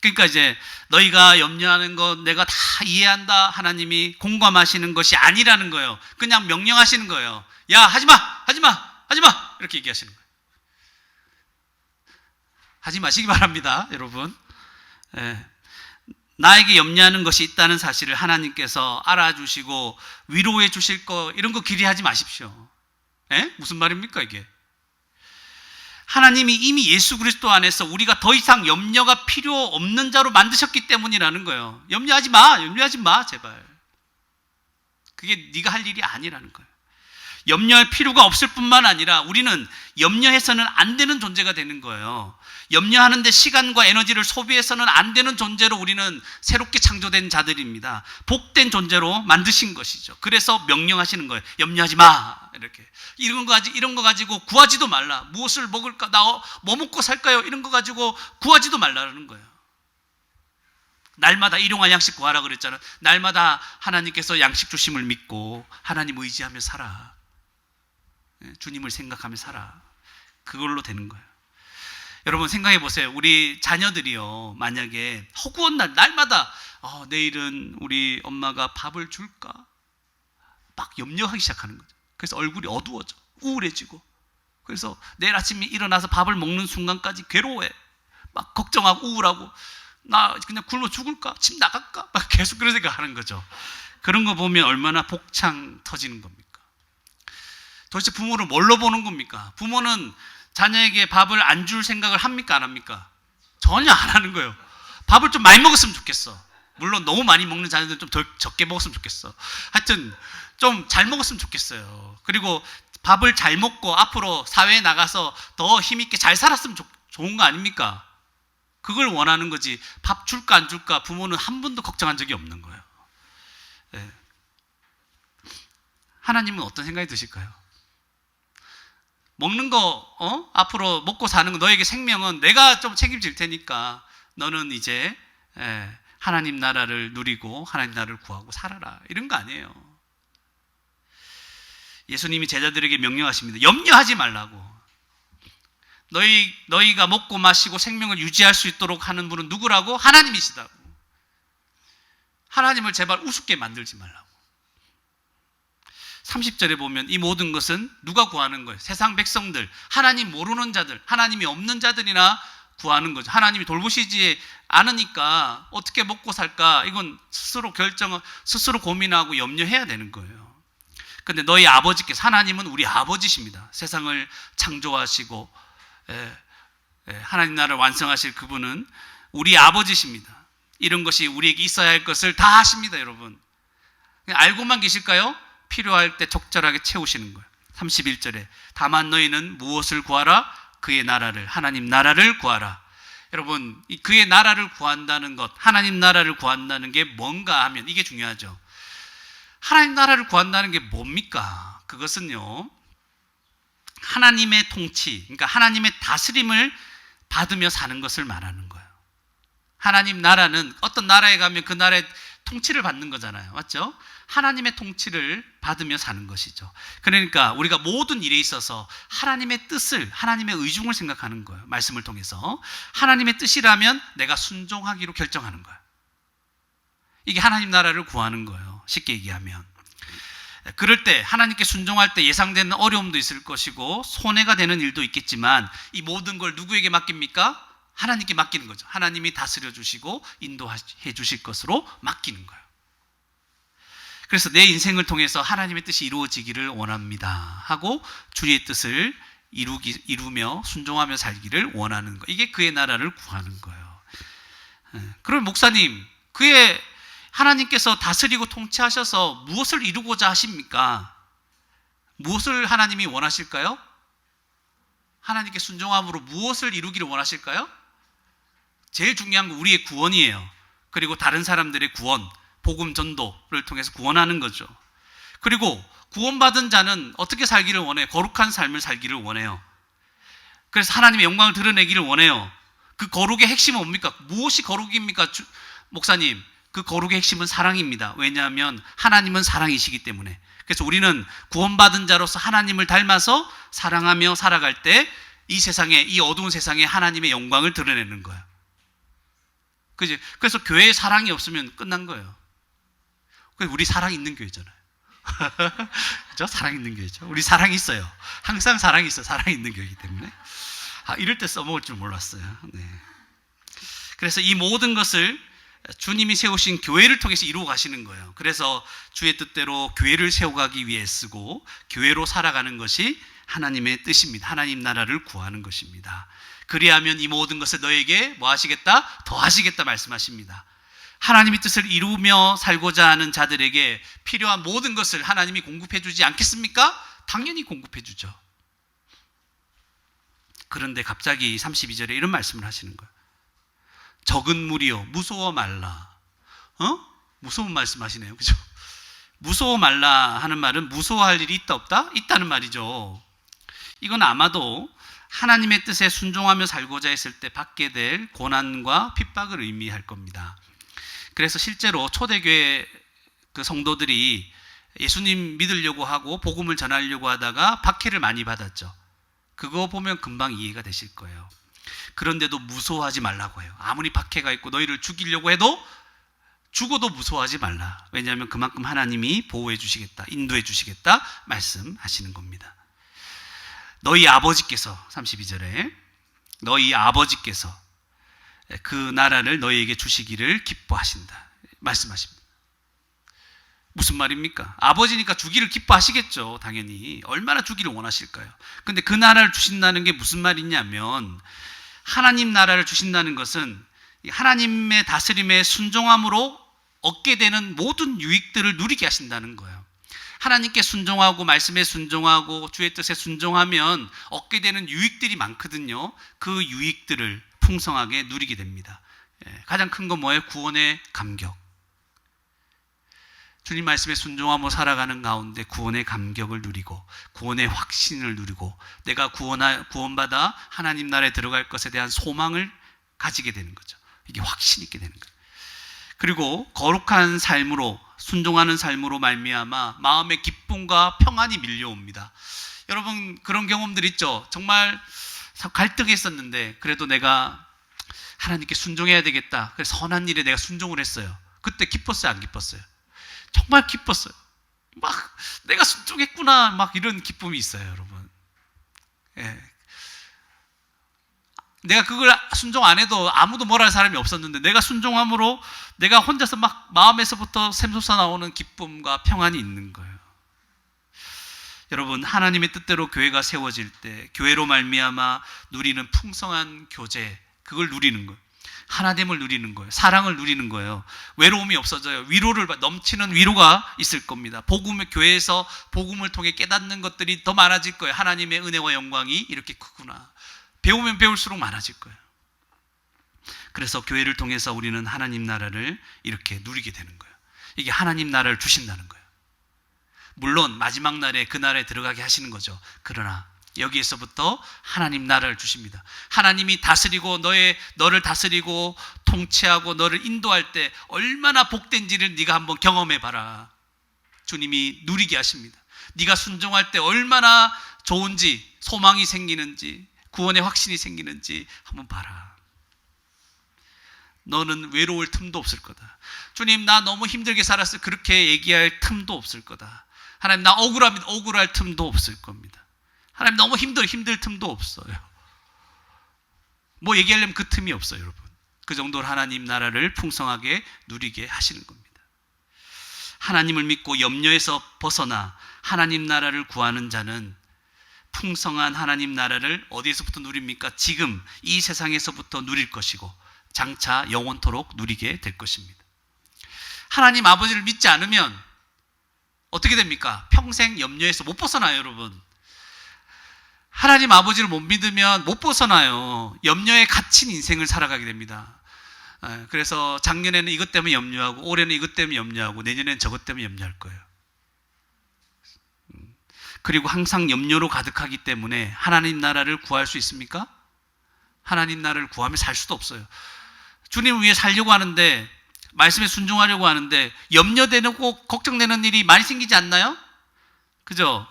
그러니까 이제 너희가 염려하는 것 내가 다 이해한다, 하나님이 공감하시는 것이 아니라는 거예요. 그냥 명령하시는 거예요. 야, 하지마, 하지마, 하지마, 이렇게 얘기하시는 거예요. 하지 마시기 바랍니다, 여러분. 나에게 염려하는 것이 있다는 사실을 하나님께서 알아주시고 위로해 주실 거, 이런 거 기대하지 마십시오. 무슨 말입니까 이게? 하나님이 이미 예수 그리스도 안에서 우리가 더 이상 염려가 필요 없는 자로 만드셨기 때문이라는 거예요. 염려하지 마, 염려하지 마, 제발. 그게 네가 할 일이 아니라는 거예요. 염려할 필요가 없을 뿐만 아니라 우리는 염려해서는 안 되는 존재가 되는 거예요. 염려하는데 시간과 에너지를 소비해서는 안 되는 존재로 우리는 새롭게 창조된 자들입니다. 복된 존재로 만드신 것이죠. 그래서 명령하시는 거예요. 염려하지 마, 이렇게. 이런 거 가지고 구하지도 말라. 무엇을 먹을까? 나 뭐 먹고 살까요? 이런 거 가지고 구하지도 말라는 거예요. 날마다 일용할 양식 구하라 그랬잖아요. 날마다 하나님께서 양식 주심을 믿고 하나님 의지하며 살아. 주님을 생각하며 살아. 그걸로 되는 거예요. 여러분 생각해 보세요. 우리 자녀들이요, 만약에 허구한 날마다 내일은 우리 엄마가 밥을 줄까? 막 염려하기 시작하는 거죠. 그래서 얼굴이 어두워져, 우울해지고, 그래서 내일 아침에 일어나서 밥을 먹는 순간까지 괴로워해. 막 걱정하고 우울하고, 나 그냥 굶어 죽을까? 집 나갈까? 막 계속 그런 생각하는 거죠. 그런 거 보면 얼마나 복창 터지는 겁니까? 도대체 부모를 뭘로 보는 겁니까? 부모는 자녀에게 밥을 안 줄 생각을 합니까? 안 합니까? 전혀 안 하는 거예요. 밥을 좀 많이 먹었으면 좋겠어. 물론 너무 많이 먹는 자녀들은 좀 더 적게 먹었으면 좋겠어. 하여튼 좀 잘 먹었으면 좋겠어요. 그리고 밥을 잘 먹고 앞으로 사회에 나가서 더 힘있게 잘 살았으면 좋은 거 아닙니까? 그걸 원하는 거지. 밥 줄까 안 줄까 부모는 한 번도 걱정한 적이 없는 거예요. 네. 하나님은 어떤 생각이 드실까요? 먹는 거, 앞으로 먹고 사는 거, 너에게 생명은 내가 좀 책임질 테니까 너는 이제 하나님 나라를 누리고 하나님 나라를 구하고 살아라, 이런 거 아니에요. 예수님이 제자들에게 명령하십니다. 염려하지 말라고. 너희가 먹고 마시고 생명을 유지할 수 있도록 하는 분은 누구라고? 하나님이시다고. 하나님을 제발 우습게 만들지 말라고. 30절에 보면 이 모든 것은 누가 구하는 거예요? 세상 백성들, 하나님 모르는 자들, 하나님이 없는 자들이나 구하는 거죠. 하나님이 돌보시지 않으니까 어떻게 먹고 살까? 이건 스스로 스스로 고민하고 염려해야 되는 거예요. 근데 너희 아버지께서, 하나님은 우리 아버지십니다. 세상을 창조하시고 하나님 나라를 완성하실 그분은 우리 아버지십니다. 이런 것이 우리에게 있어야 할 것을 다 하십니다, 여러분. 그냥 알고만 계실까요? 필요할 때 적절하게 채우시는 거예요. 31절에 다만 너희는 무엇을 구하라? 그의 나라를, 하나님 나라를 구하라. 여러분, 그의 나라를 구한다는 것, 하나님 나라를 구한다는 게 뭔가 하면 이게 중요하죠. 하나님 나라를 구한다는 게 뭡니까? 그것은요, 하나님의 통치, 그러니까 하나님의 다스림을 받으며 사는 것을 말하는 거예요. 하나님 나라는 어떤 나라에 가면 그 나라의 통치를 받는 거잖아요. 맞죠? 하나님의 통치를 받으며 사는 것이죠. 그러니까 우리가 모든 일에 있어서 하나님의 뜻을, 하나님의 의중을 생각하는 거예요. 말씀을 통해서 하나님의 뜻이라면 내가 순종하기로 결정하는 거예요. 이게 하나님 나라를 구하는 거예요. 쉽게 얘기하면. 그럴 때 하나님께 순종할 때 예상되는 어려움도 있을 것이고 손해가 되는 일도 있겠지만 이 모든 걸 누구에게 맡깁니까? 하나님께 맡기는 거죠. 하나님이 다스려 주시고 인도해 주실 것으로 맡기는 거예요. 그래서 내 인생을 통해서 하나님의 뜻이 이루어지기를 원합니다 하고 주의 뜻을 이루며 순종하며 살기를 원하는 거. 이게 그의 나라를 구하는 거예요. 그럼 목사님, 그의 하나님께서 다스리고 통치하셔서 무엇을 이루고자 하십니까? 무엇을 하나님이 원하실까요? 하나님께 순종함으로 무엇을 이루기를 원하실까요? 제일 중요한 건 우리의 구원이에요. 그리고 다른 사람들의 구원, 복음 전도를 통해서 구원하는 거죠. 그리고 구원받은 자는 어떻게 살기를 원해요? 거룩한 삶을 살기를 원해요. 그래서 하나님의 영광을 드러내기를 원해요. 그 거룩의 핵심은 뭡니까? 무엇이 거룩입니까? 목사님, 그 거룩의 핵심은 사랑입니다. 왜냐하면 하나님은 사랑이시기 때문에. 그래서 우리는 구원받은 자로서 하나님을 닮아서 사랑하며 살아갈 때 이 세상에, 이 어두운 세상에 하나님의 영광을 드러내는 거예요. 그지? 그래서 교회에 사랑이 없으면 끝난 거예요. 우리 사랑 있는 교회잖아요. 그죠? 사랑 있는 교회죠. 우리 사랑이 있어요. 항상 사랑이 있어요. 사랑 있는 교회이기 때문에. 이럴 때 써먹을 줄 몰랐어요. 네. 그래서 이 모든 것을 주님이 세우신 교회를 통해서 이루어 가시는 거예요. 그래서 주의 뜻대로 교회를 세워가기 위해 쓰고 교회로 살아가는 것이 하나님의 뜻입니다. 하나님 나라를 구하는 것입니다. 그리하면 이 모든 것을 너에게 뭐 하시겠다? 더하시겠다 말씀하십니다. 하나님의 뜻을 이루며 살고자 하는 자들에게 필요한 모든 것을 하나님이 공급해 주지 않겠습니까? 당연히 공급해 주죠. 그런데 갑자기 32절에 이런 말씀을 하시는 거예요. 적은 무리여 무서워 말라. 무서운 말씀하시네요. 그죠? 무서워 말라 하는 말은 무서워할 일이 있다 없다? 있다는 말이죠. 이건 아마도 하나님의 뜻에 순종하며 살고자 했을 때 받게 될 고난과 핍박을 의미할 겁니다. 그래서 실제로 초대교회 그 성도들이 예수님 믿으려고 하고 복음을 전하려고 하다가 박해를 많이 받았죠. 그거 보면 금방 이해가 되실 거예요. 그런데도 무서워하지 말라고 해요. 아무리 박해가 있고 너희를 죽이려고 해도 죽어도 무서워하지 말라. 왜냐하면 그만큼 하나님이 보호해 주시겠다, 인도해 주시겠다 말씀하시는 겁니다. 너희 아버지께서 32절에 너희 아버지께서 그 나라를 너희에게 주시기를 기뻐하신다 말씀하십니다. 무슨 말입니까? 아버지니까 주기를 기뻐하시겠죠. 당연히. 얼마나 주기를 원하실까요? 근데 그 나라를 주신다는 게 무슨 말이냐면 하나님 나라를 주신다는 것은 하나님의 다스림에 순종함으로 얻게 되는 모든 유익들을 누리게 하신다는 거예요. 하나님께 순종하고 말씀에 순종하고 주의 뜻에 순종하면 얻게 되는 유익들이 많거든요. 그 유익들을 풍성하게 누리게 됩니다. 가장 큰 건 뭐예요? 구원의 감격. 주님 말씀에 순종하며 살아가는 가운데 구원의 감격을 누리고 구원의 확신을 누리고 내가 구원받아 하나님 나라에 들어갈 것에 대한 소망을 가지게 되는 거죠. 이게 확신 있게 되는 거예요. 그리고 거룩한 삶으로 순종하는 삶으로 말미암아 마음의 기쁨과 평안이 밀려옵니다. 여러분 그런 경험들 있죠? 정말 갈등했었는데 그래도 내가 하나님께 순종해야 되겠다. 그래서 선한 일에 내가 순종을 했어요. 그때 기뻤어요? 안 기뻤어요? 정말 기뻤어요. 막 내가 순종했구나 막 이런 기쁨이 있어요, 여러분. 내가 그걸 순종 안 해도 아무도 뭐라 할 사람이 없었는데 내가 순종함으로 내가 혼자서 막 마음에서부터 샘솟아 나오는 기쁨과 평안이 있는 거예요. 여러분 하나님의 뜻대로 교회가 세워질 때 교회로 말미암아 누리는 풍성한 교제, 그걸 누리는 거예요. 하나됨을 누리는 거예요. 사랑을 누리는 거예요. 외로움이 없어져요. 위로를 넘치는 위로가 있을 겁니다. 교회에서 복음을 통해 깨닫는 것들이 더 많아질 거예요. 하나님의 은혜와 영광이 이렇게 크구나. 배우면 배울수록 많아질 거예요. 그래서 교회를 통해서 우리는 하나님 나라를 이렇게 누리게 되는 거예요. 이게 하나님 나라를 주신다는 거예요. 물론 마지막 날에 그 나라에 들어가게 하시는 거죠. 그러나 여기에서부터 하나님 나라를 주십니다. 하나님이 다스리고 너를 다스리고 통치하고 너를 인도할 때 얼마나 복된지를 네가 한번 경험해 봐라. 주님이 누리게 하십니다. 네가 순종할 때 얼마나 좋은지, 소망이 생기는지, 구원의 확신이 생기는지 한번 봐라. 너는 외로울 틈도 없을 거다. 주님, 나 너무 힘들게 살았어. 그렇게 얘기할 틈도 없을 거다. 하나님, 나 억울할 틈도 없을 겁니다. 하나님, 너무 힘들 틈도 없어요. 뭐 얘기하려면 그 틈이 없어요, 여러분. 그 정도로 하나님 나라를 풍성하게 누리게 하시는 겁니다. 하나님을 믿고 염려에서 벗어나 하나님 나라를 구하는 자는 풍성한 하나님 나라를 어디에서부터 누립니까? 지금 이 세상에서부터 누릴 것이고 장차 영원토록 누리게 될 것입니다. 하나님 아버지를 믿지 않으면 어떻게 됩니까? 평생 염려에서 못 벗어나요, 여러분. 하나님 아버지를 못 믿으면 못 벗어나요. 염려에 갇힌 인생을 살아가게 됩니다. 그래서 작년에는 이것 때문에 염려하고 올해는 이것 때문에 염려하고 내년에는 저것 때문에 염려할 거예요. 그리고 항상 염려로 가득하기 때문에 하나님 나라를 구할 수 있습니까? 하나님 나라를 구하면 살 수도 없어요. 주님을 위해 살려고 하는데, 말씀에 순종하려고 하는데 염려되고 걱정되는 일이 많이 생기지 않나요? 그죠?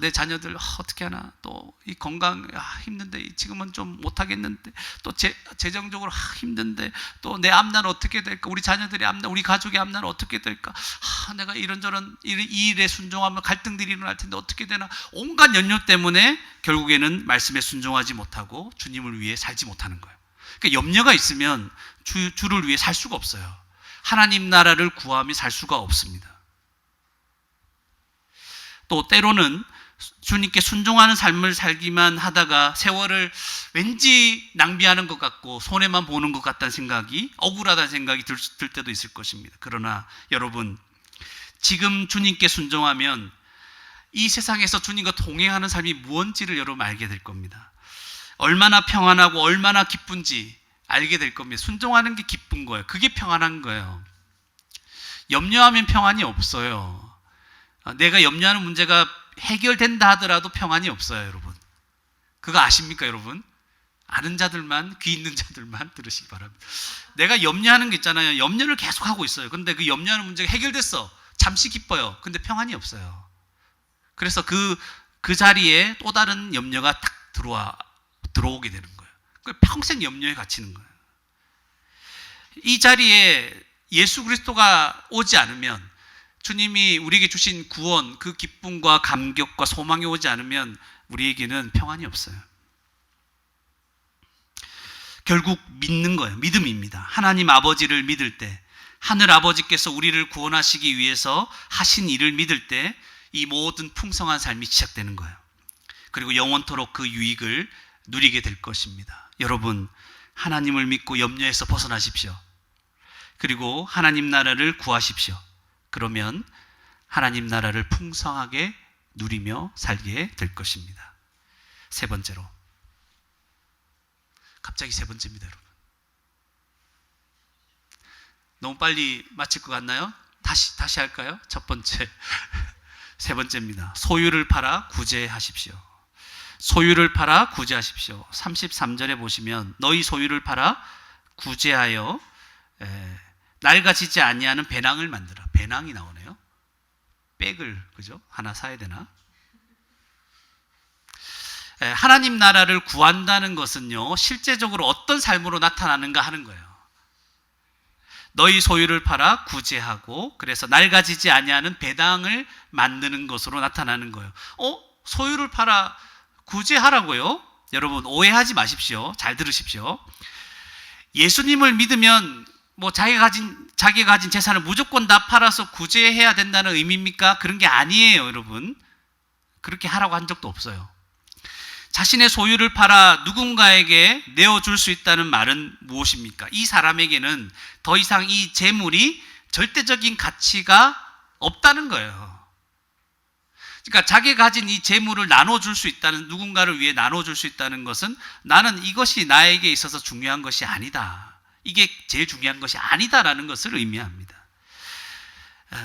내 자녀들 어떻게 하나, 또 이 건강 힘든데 지금은 좀 못하겠는데, 또 재정적으로 힘든데, 또 내 앞날 어떻게 될까, 우리 자녀들의 앞날, 우리 가족의 앞날 어떻게 될까, 내가 이런저런 이 일에 순종하면 갈등들이 일어날 텐데 어떻게 되나, 온갖 염려 때문에 결국에는 말씀에 순종하지 못하고 주님을 위해 살지 못하는 거예요. 그러니까 염려가 있으면 주를 위해 살 수가 없어요. 하나님 나라를 구하며 살 수가 없습니다. 또 때로는 주님께 순종하는 삶을 살기만 하다가 세월을 왠지 낭비하는 것 같고 손해만 보는 것 같다는 생각이, 억울하다는 생각이 들 때도 있을 것입니다. 그러나 여러분, 지금 주님께 순종하면 이 세상에서 주님과 동행하는 삶이 무엇인지를 여러분 알게 될 겁니다. 얼마나 평안하고 얼마나 기쁜지 알게 될 겁니다. 순종하는 게 기쁜 거예요. 그게 평안한 거예요. 염려하면 평안이 없어요. 내가 염려하는 문제가 해결된다 하더라도 평안이 없어요, 여러분. 그거 아십니까, 여러분? 아는 자들만, 귀 있는 자들만 들으시기 바랍니다. 내가 염려하는 게 있잖아요. 염려를 계속 하고 있어요. 근데 그 염려하는 문제가 해결됐어. 잠시 기뻐요. 근데 평안이 없어요. 그래서 그 자리에 또 다른 염려가 딱 들어오게 되는 거예요. 평생 염려에 갇히는 거예요. 이 자리에 예수 그리스도가 오지 않으면, 주님이 우리에게 주신 구원, 그 기쁨과 감격과 소망이 오지 않으면 우리에게는 평안이 없어요. 결국 믿는 거예요. 믿음입니다. 하나님 아버지를 믿을 때, 하늘 아버지께서 우리를 구원하시기 위해서 하신 일을 믿을 때 이 모든 풍성한 삶이 시작되는 거예요. 그리고 영원토록 그 유익을 누리게 될 것입니다. 여러분, 하나님을 믿고 염려에서 벗어나십시오. 그리고 하나님 나라를 구하십시오. 그러면 하나님 나라를 풍성하게 누리며 살게 될 것입니다. 세 번째로, 갑자기 세 번째입니다, 여러분. 너무 빨리 마칠 것 같나요? 다시 할까요? 첫 번째. 세 번째입니다. 소유를 팔아 구제하십시오. 소유를 팔아 구제하십시오. 33절에 보시면 너희 소유를 팔아 구제하여 낡아지지 아니하는 배낭을 만들어. 배낭이 나오네요. 백을, 그죠? 하나 사야 되나? 하나님 나라를 구한다는 것은요, 실제적으로 어떤 삶으로 나타나는가 하는 거예요. 너희 소유를 팔아 구제하고, 그래서 낡아지지 아니하는 배당을 만드는 것으로 나타나는 거예요. 소유를 팔아 구제하라고요? 여러분, 오해하지 마십시오. 잘 들으십시오. 예수님을 믿으면 자기가 가진 재산을 무조건 다 팔아서 구제해야 된다는 의미입니까? 그런 게 아니에요, 여러분. 그렇게 하라고 한 적도 없어요. 자신의 소유를 팔아 누군가에게 내어줄 수 있다는 말은 무엇입니까? 이 사람에게는 더 이상 이 재물이 절대적인 가치가 없다는 거예요. 그러니까 자기가 가진 이 재물을 나눠줄 수 있다는, 누군가를 위해 나눠줄 수 있다는 것은 나는 이것이 나에게 있어서 중요한 것이 아니다. 이게 제일 중요한 것이 아니다라는 것을 의미합니다.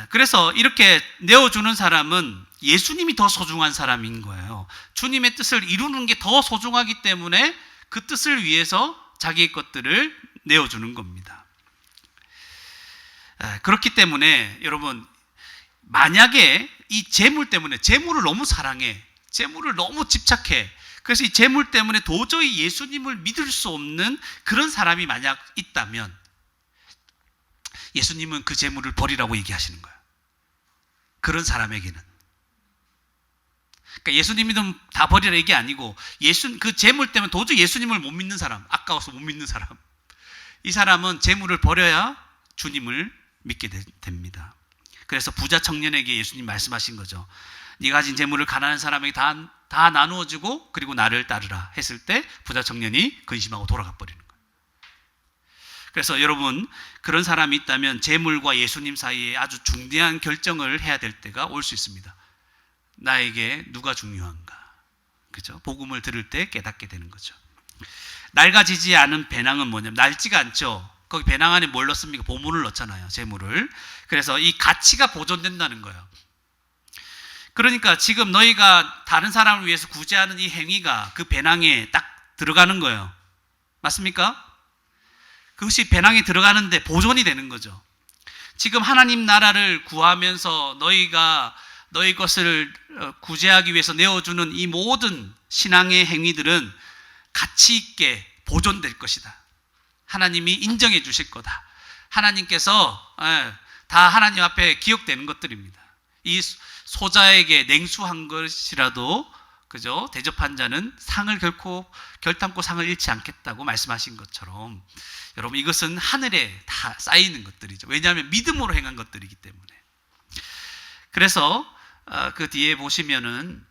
그래서 이렇게 내어주는 사람은 예수님이 더 소중한 사람인 거예요. 주님의 뜻을 이루는 게 더 소중하기 때문에 그 뜻을 위해서 자기의 것들을 내어주는 겁니다. 그렇기 때문에 여러분, 만약에 이 재물 때문에, 재물을 너무 사랑해, 재물을 너무 집착해, 그래서 이 재물 때문에 도저히 예수님을 믿을 수 없는 그런 사람이 만약 있다면 예수님은 그 재물을 버리라고 얘기하시는 거예요. 그런 사람에게는. 그러니까 예수님이든 다 버리라 얘기 아니고, 그 재물 때문에 도저히 예수님을 못 믿는 사람, 아까워서 못 믿는 사람, 이 사람은 재물을 버려야 주님을 믿게 됩니다. 그래서 부자 청년에게 예수님 말씀하신 거죠. 네가 가진 재물을 가난한 사람에게 다 나누어 주고 그리고 나를 따르라 했을 때 부자 청년이 근심하고 돌아가 버리는 거예요. 그래서 여러분, 그런 사람이 있다면 재물과 예수님 사이에 아주 중대한 결정을 해야 될 때가 올 수 있습니다. 나에게 누가 중요한가? 그죠? 복음을 들을 때 깨닫게 되는 거죠. 낡아지지 않은 배낭은 뭐냐면, 낡지가 않죠. 거기 배낭 안에 뭘 넣습니까? 보물을 넣잖아요, 재물을. 그래서 이 가치가 보존된다는 거예요. 그러니까 지금 너희가 다른 사람을 위해서 구제하는 이 행위가 그 배낭에 딱 들어가는 거예요. 맞습니까? 그것이 배낭에 들어가는데 보존이 되는 거죠. 지금 하나님 나라를 구하면서 너희가 너희 것을 구제하기 위해서 내어주는 이 모든 신앙의 행위들은 가치 있게 보존될 것이다. 하나님이 인정해 주실 거다. 하나님께서 다 하나님 앞에 기억되는 것들입니다. 이 소자에게 냉수한 것이라도, 그죠? 대접한 자는 상을 결탄코 상을 잃지 않겠다고 말씀하신 것처럼, 여러분, 이것은 하늘에 다 쌓이는 것들이죠. 왜냐하면 믿음으로 행한 것들이기 때문에. 그래서 그 뒤에 보시면은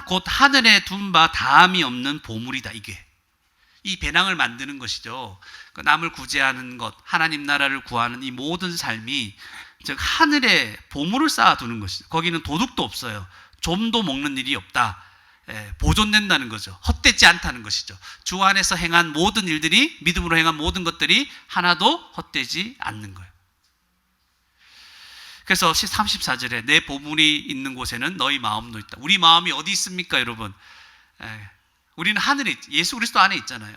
곧 하늘에 둔 바 다함이 없는 보물이다. 이게 이 배낭을 만드는 것이죠. 남을 구제하는 것, 하나님 나라를 구하는 이 모든 삶이 즉 하늘에 보물을 쌓아두는 것이죠. 거기는 도둑도 없어요. 좀도 먹는 일이 없다. 보존된다는 거죠. 헛되지 않다는 것이죠. 주 안에서 행한 모든 일들이, 믿음으로 행한 모든 것들이 하나도 헛되지 않는 거예요. 그래서 34절에 내 보물이 있는 곳에는 너희 마음도 있다. 우리 마음이 어디 있습니까, 여러분? 우리는 하늘에 있죠. 예수 그리스도 안에 있잖아요.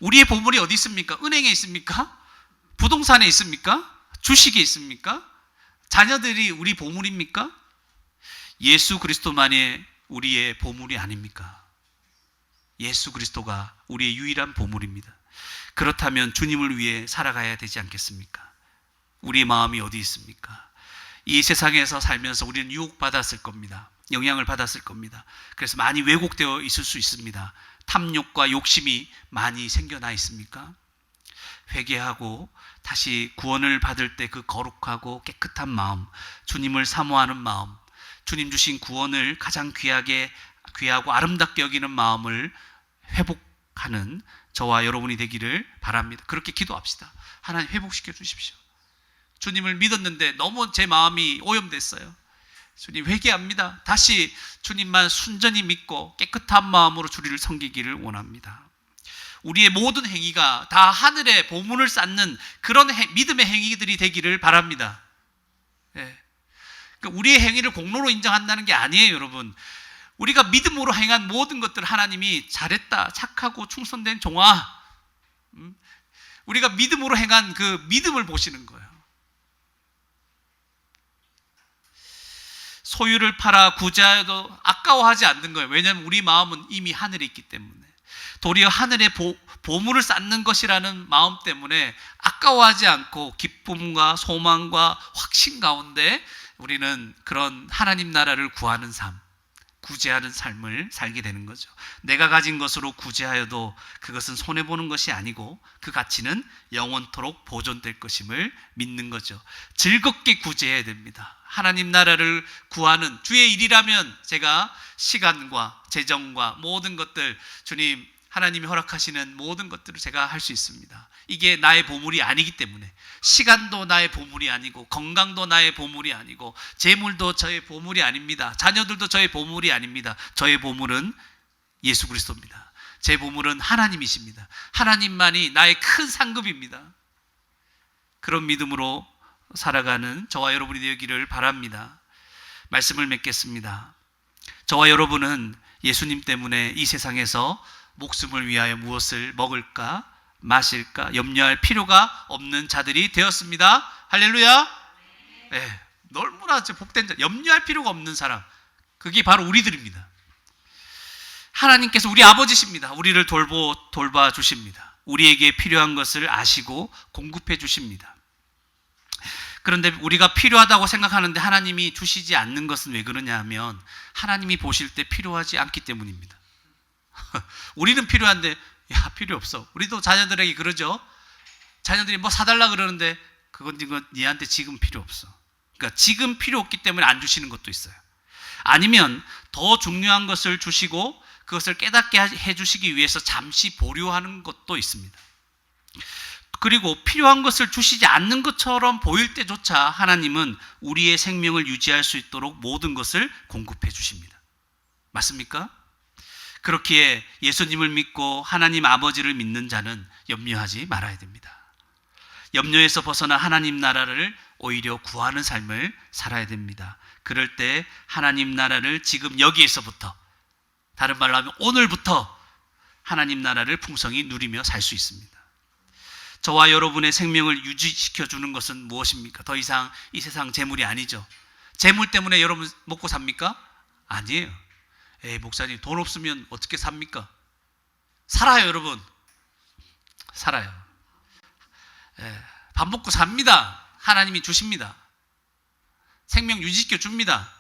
우리의 보물이 어디 있습니까? 은행에 있습니까? 부동산에 있습니까? 주식에 있습니까? 자녀들이 우리 보물입니까? 예수 그리스도만이 우리의 보물이 아닙니까? 예수 그리스도가 우리의 유일한 보물입니다. 그렇다면 주님을 위해 살아가야 되지 않겠습니까? 우리의 마음이 어디 있습니까? 이 세상에서 살면서 우리는 유혹받았을 겁니다. 영향을 받았을 겁니다. 그래서 많이 왜곡되어 있을 수 있습니다. 탐욕과 욕심이 많이 생겨나 있습니까? 회개하고 다시 구원을 받을 때 그 거룩하고 깨끗한 마음, 주님을 사모하는 마음, 주님 주신 구원을 가장 귀하고 아름답게 여기는 마음을 회복하는 저와 여러분이 되기를 바랍니다. 그렇게 기도합시다. 하나님 회복시켜 주십시오. 주님을 믿었는데 너무 제 마음이 오염됐어요. 주님 회개합니다. 다시 주님만 순전히 믿고 깨끗한 마음으로 주를 섬기기를 원합니다. 우리의 모든 행위가 다 하늘에 보물을 쌓는 그런 믿음의 행위들이 되기를 바랍니다. 그러니까 우리의 행위를 공로로 인정한다는 게 아니에요, 여러분. 우리가 믿음으로 행한 모든 것들 하나님이 잘했다, 착하고 충성된 종아, 우리가 믿음으로 행한 그 믿음을 보시는 거예요. 소유를 팔아 구제하여도 아까워하지 않는 거예요. 왜냐하면 우리 마음은 이미 하늘에 있기 때문에. 도리어 하늘에 보물을 쌓는 것이라는 마음 때문에 아까워하지 않고 기쁨과 소망과 확신 가운데 우리는 그런 하나님 나라를 구하는 삶, 구제하는 삶을 살게 되는 거죠. 내가 가진 것으로 구제하여도 그것은 손해보는 것이 아니고 그 가치는 영원토록 보존될 것임을 믿는 거죠. 즐겁게 구제해야 됩니다. 하나님 나라를 구하는 주의 일이라면 제가 시간과 재정과 모든 것들, 주님 하나님이 허락하시는 모든 것들을 제가 할 수 있습니다. 이게 나의 보물이 아니기 때문에. 시간도 나의 보물이 아니고, 건강도 나의 보물이 아니고, 재물도 저의 보물이 아닙니다. 자녀들도 저의 보물이 아닙니다. 저의 보물은 예수 그리스도입니다. 제 보물은 하나님이십니다. 하나님만이 나의 큰 상급입니다. 그런 믿음으로 살아가는 저와 여러분이 되기를 바랍니다. 말씀을 맺겠습니다. 저와 여러분은 예수님 때문에 이 세상에서 목숨을 위하여 무엇을 먹을까 마실까 염려할 필요가 없는 자들이 되었습니다. 할렐루야. 네, 너무나 복된 자, 염려할 필요가 없는 사람, 그게 바로 우리들입니다. 하나님께서 우리 아버지십니다. 우리를 돌봐 주십니다. 우리에게 필요한 것을 아시고 공급해 주십니다. 그런데 우리가 필요하다고 생각하는데 하나님이 주시지 않는 것은 왜 그러냐 하면 하나님이 보실 때 필요하지 않기 때문입니다. 우리는 필요한데 야, 필요 없어. 우리도 자녀들에게 그러죠. 자녀들이 뭐 사달라 그러는데 그건 니한테 지금 필요 없어. 그러니까 지금 필요 없기 때문에 안 주시는 것도 있어요. 아니면 더 중요한 것을 주시고 그것을 깨닫게 해주시기 위해서 잠시 보류하는 것도 있습니다. 그리고 필요한 것을 주시지 않는 것처럼 보일 때조차 하나님은 우리의 생명을 유지할 수 있도록 모든 것을 공급해 주십니다. 맞습니까? 그렇기에 예수님을 믿고 하나님 아버지를 믿는 자는 염려하지 말아야 됩니다. 염려에서 벗어나 하나님 나라를 오히려 구하는 삶을 살아야 됩니다. 그럴 때 하나님 나라를 지금 여기에서부터, 다른 말로 하면 오늘부터 하나님 나라를 풍성히 누리며 살 수 있습니다. 저와 여러분의 생명을 유지시켜주는 것은 무엇입니까? 더 이상 이 세상 재물이 아니죠. 재물 때문에 여러분 먹고 삽니까? 아니에요. 에이, 목사님 돈 없으면 어떻게 삽니까? 살아요, 여러분. 살아요. 밥 먹고 삽니다. 하나님이 주십니다. 생명 유지시켜 줍니다.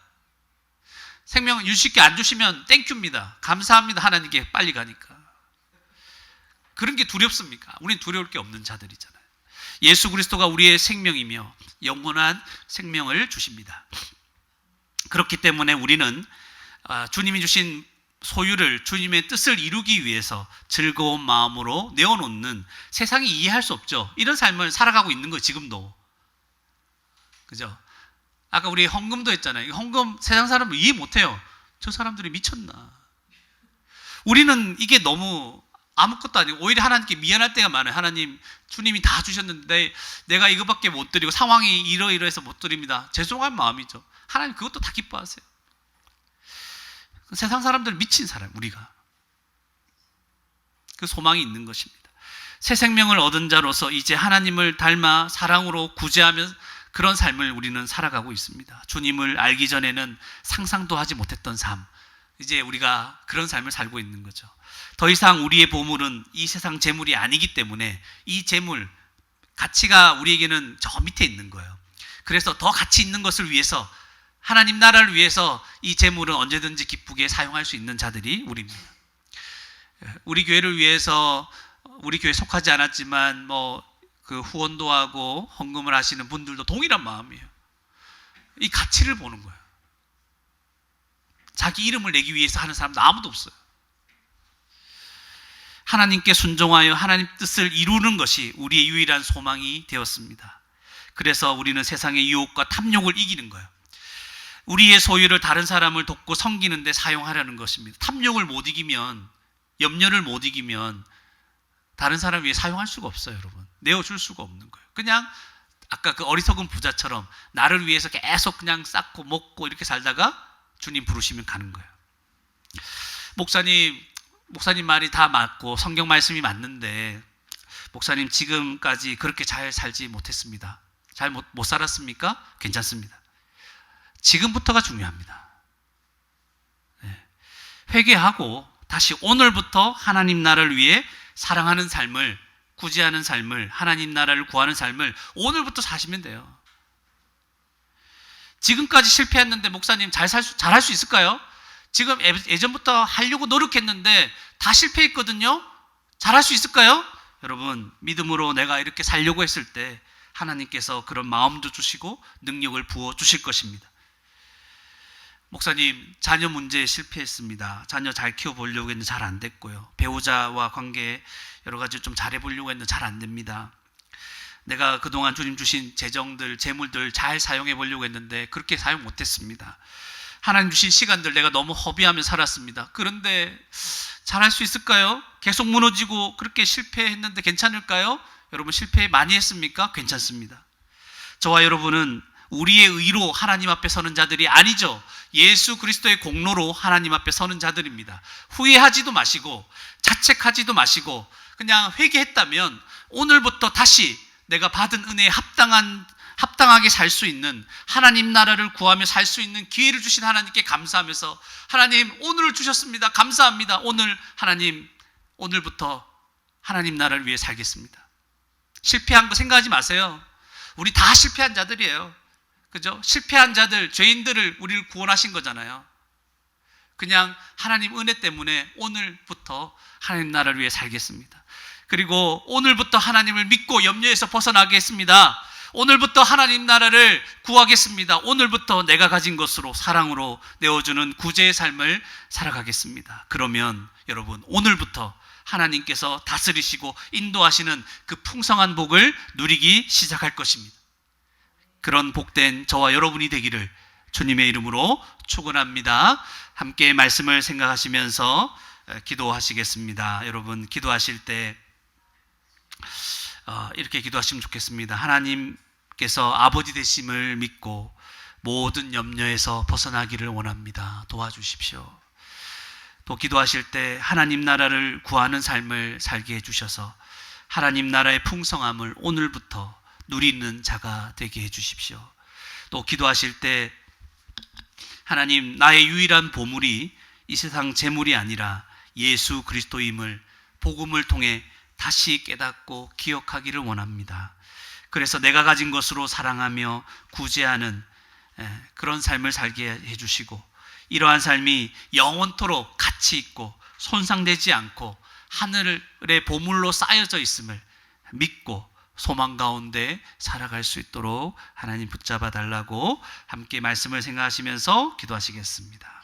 생명 유지시켜 안 주시면 땡큐입니다. 감사합니다. 하나님께 빨리 가니까. 그런 게 두렵습니까? 우리는 두려울 게 없는 자들이잖아요. 예수 그리스도가 우리의 생명이며 영원한 생명을 주십니다. 그렇기 때문에 우리는 주님이 주신 소유를, 주님의 뜻을 이루기 위해서 즐거운 마음으로 내어놓는, 세상이 이해할 수 없죠. 이런 삶을 살아가고 있는 거예요, 지금도. 그죠? 아까 우리 헌금도 했잖아요. 헌금 세상 사람은 이해 못해요. 저 사람들이 미쳤나. 우리는 이게 너무 아무것도 아니고 오히려 하나님께 미안할 때가 많아요. 하나님, 주님이 다 주셨는데 내가 이거밖에 못 드리고 상황이 이러이러해서 못 드립니다. 죄송한 마음이죠. 하나님 그것도 다 기뻐하세요. 세상 사람들 미친 사람, 우리가. 그 소망이 있는 것입니다. 새 생명을 얻은 자로서 이제 하나님을 닮아 사랑으로 구제하며 그런 삶을 우리는 살아가고 있습니다. 주님을 알기 전에는 상상도 하지 못했던 삶, 이제 우리가 그런 삶을 살고 있는 거죠. 더 이상 우리의 보물은 이 세상 재물이 아니기 때문에 이 재물, 가치가 우리에게는 저 밑에 있는 거예요. 그래서 더 가치 있는 것을 위해서, 하나님 나라를 위해서 이 재물은 언제든지 기쁘게 사용할 수 있는 자들이 우리입니다. 우리 교회를 위해서, 우리 교회에 속하지 않았지만 그 후원도 하고 헌금을 하시는 분들도 동일한 마음이에요. 이 가치를 보는 거예요. 자기 이름을 내기 위해서 하는 사람도 아무도 없어요. 하나님께 순종하여 하나님 뜻을 이루는 것이 우리의 유일한 소망이 되었습니다. 그래서 우리는 세상의 유혹과 탐욕을 이기는 거예요. 우리의 소유를 다른 사람을 돕고 섬기는 데 사용하려는 것입니다. 탐욕을 못 이기면, 염려를 못 이기면 다른 사람 위해 사용할 수가 없어요, 여러분. 내어줄 수가 없는 거예요. 그냥 아까 그 어리석은 부자처럼 나를 위해서 계속 그냥 쌓고 먹고 이렇게 살다가 주님 부르시면 가는 거예요. 목사님 말이 다 맞고 성경 말씀이 맞는데 목사님 지금까지 그렇게 잘 살지 못했습니다. 잘 못 살았습니까? 괜찮습니다. 지금부터가 중요합니다. 회개하고 다시 오늘부터 하나님 나라를 위해 사랑하는 삶을, 구제하는 삶을, 하나님 나라를 구하는 삶을 오늘부터 사시면 돼요. 지금까지 실패했는데 목사님 잘할 수 있을까요? 지금 예전부터 하려고 노력했는데 다 실패했거든요. 잘할 수 있을까요? 여러분, 믿음으로 내가 이렇게 살려고 했을 때 하나님께서 그런 마음도 주시고 능력을 부어주실 것입니다. 목사님, 자녀 문제에 실패했습니다. 자녀 잘 키워보려고 했는데 잘 안 됐고요. 배우자와 관계 여러 가지 좀 잘해보려고 했는데 잘 안 됩니다. 내가 그동안 주님 주신 재정들, 재물들 잘 사용해보려고 했는데 그렇게 사용 못했습니다. 하나님 주신 시간들 내가 너무 허비하며 살았습니다. 그런데 잘할 수 있을까요? 계속 무너지고 그렇게 실패했는데 괜찮을까요? 여러분, 실패 많이 했습니까? 괜찮습니다. 저와 여러분은 우리의 의로 하나님 앞에 서는 자들이 아니죠. 예수 그리스도의 공로로 하나님 앞에 서는 자들입니다. 후회하지도 마시고 자책하지도 마시고 그냥 회개했다면 오늘부터 다시 내가 받은 은혜에 합당하게 살 수 있는, 하나님 나라를 구하며 살 수 있는 기회를 주신 하나님께 감사하면서, 하나님 오늘을 주셨습니다. 감사합니다. 하나님 오늘부터 하나님 나라를 위해 살겠습니다. 실패한 거 생각하지 마세요. 우리 다 실패한 자들이에요. 그죠? 실패한 자들, 죄인들을 우리를 구원하신 거잖아요. 그냥 하나님 은혜 때문에 오늘부터 하나님 나라를 위해 살겠습니다. 그리고 오늘부터 하나님을 믿고 염려에서 벗어나겠습니다. 오늘부터 하나님 나라를 구하겠습니다. 오늘부터 내가 가진 것으로 사랑으로 내어주는 구제의 삶을 살아가겠습니다. 그러면 여러분, 오늘부터 하나님께서 다스리시고 인도하시는 그 풍성한 복을 누리기 시작할 것입니다. 그런 복된 저와 여러분이 되기를 주님의 이름으로 축원합니다. 함께 말씀을 생각하시면서 기도하시겠습니다. 여러분, 기도하실 때 이렇게 기도하시면 좋겠습니다. 하나님께서 아버지 되심을 믿고 모든 염려에서 벗어나기를 원합니다. 도와주십시오. 또 기도하실 때 하나님 나라를 구하는 삶을 살게 해주셔서 하나님 나라의 풍성함을 오늘부터 누리는 자가 되게 해주십시오. 또 기도하실 때 하나님, 나의 유일한 보물이 이 세상 재물이 아니라 예수 그리스도임을 복음을 통해 다시 깨닫고 기억하기를 원합니다. 그래서 내가 가진 것으로 사랑하며 구제하는 그런 삶을 살게 해주시고, 이러한 삶이 영원토록 가치 있고 손상되지 않고 하늘의 보물로 쌓여져 있음을 믿고 소망 가운데 살아갈 수 있도록 하나님 붙잡아 달라고 함께 말씀을 생각하시면서 기도하시겠습니다.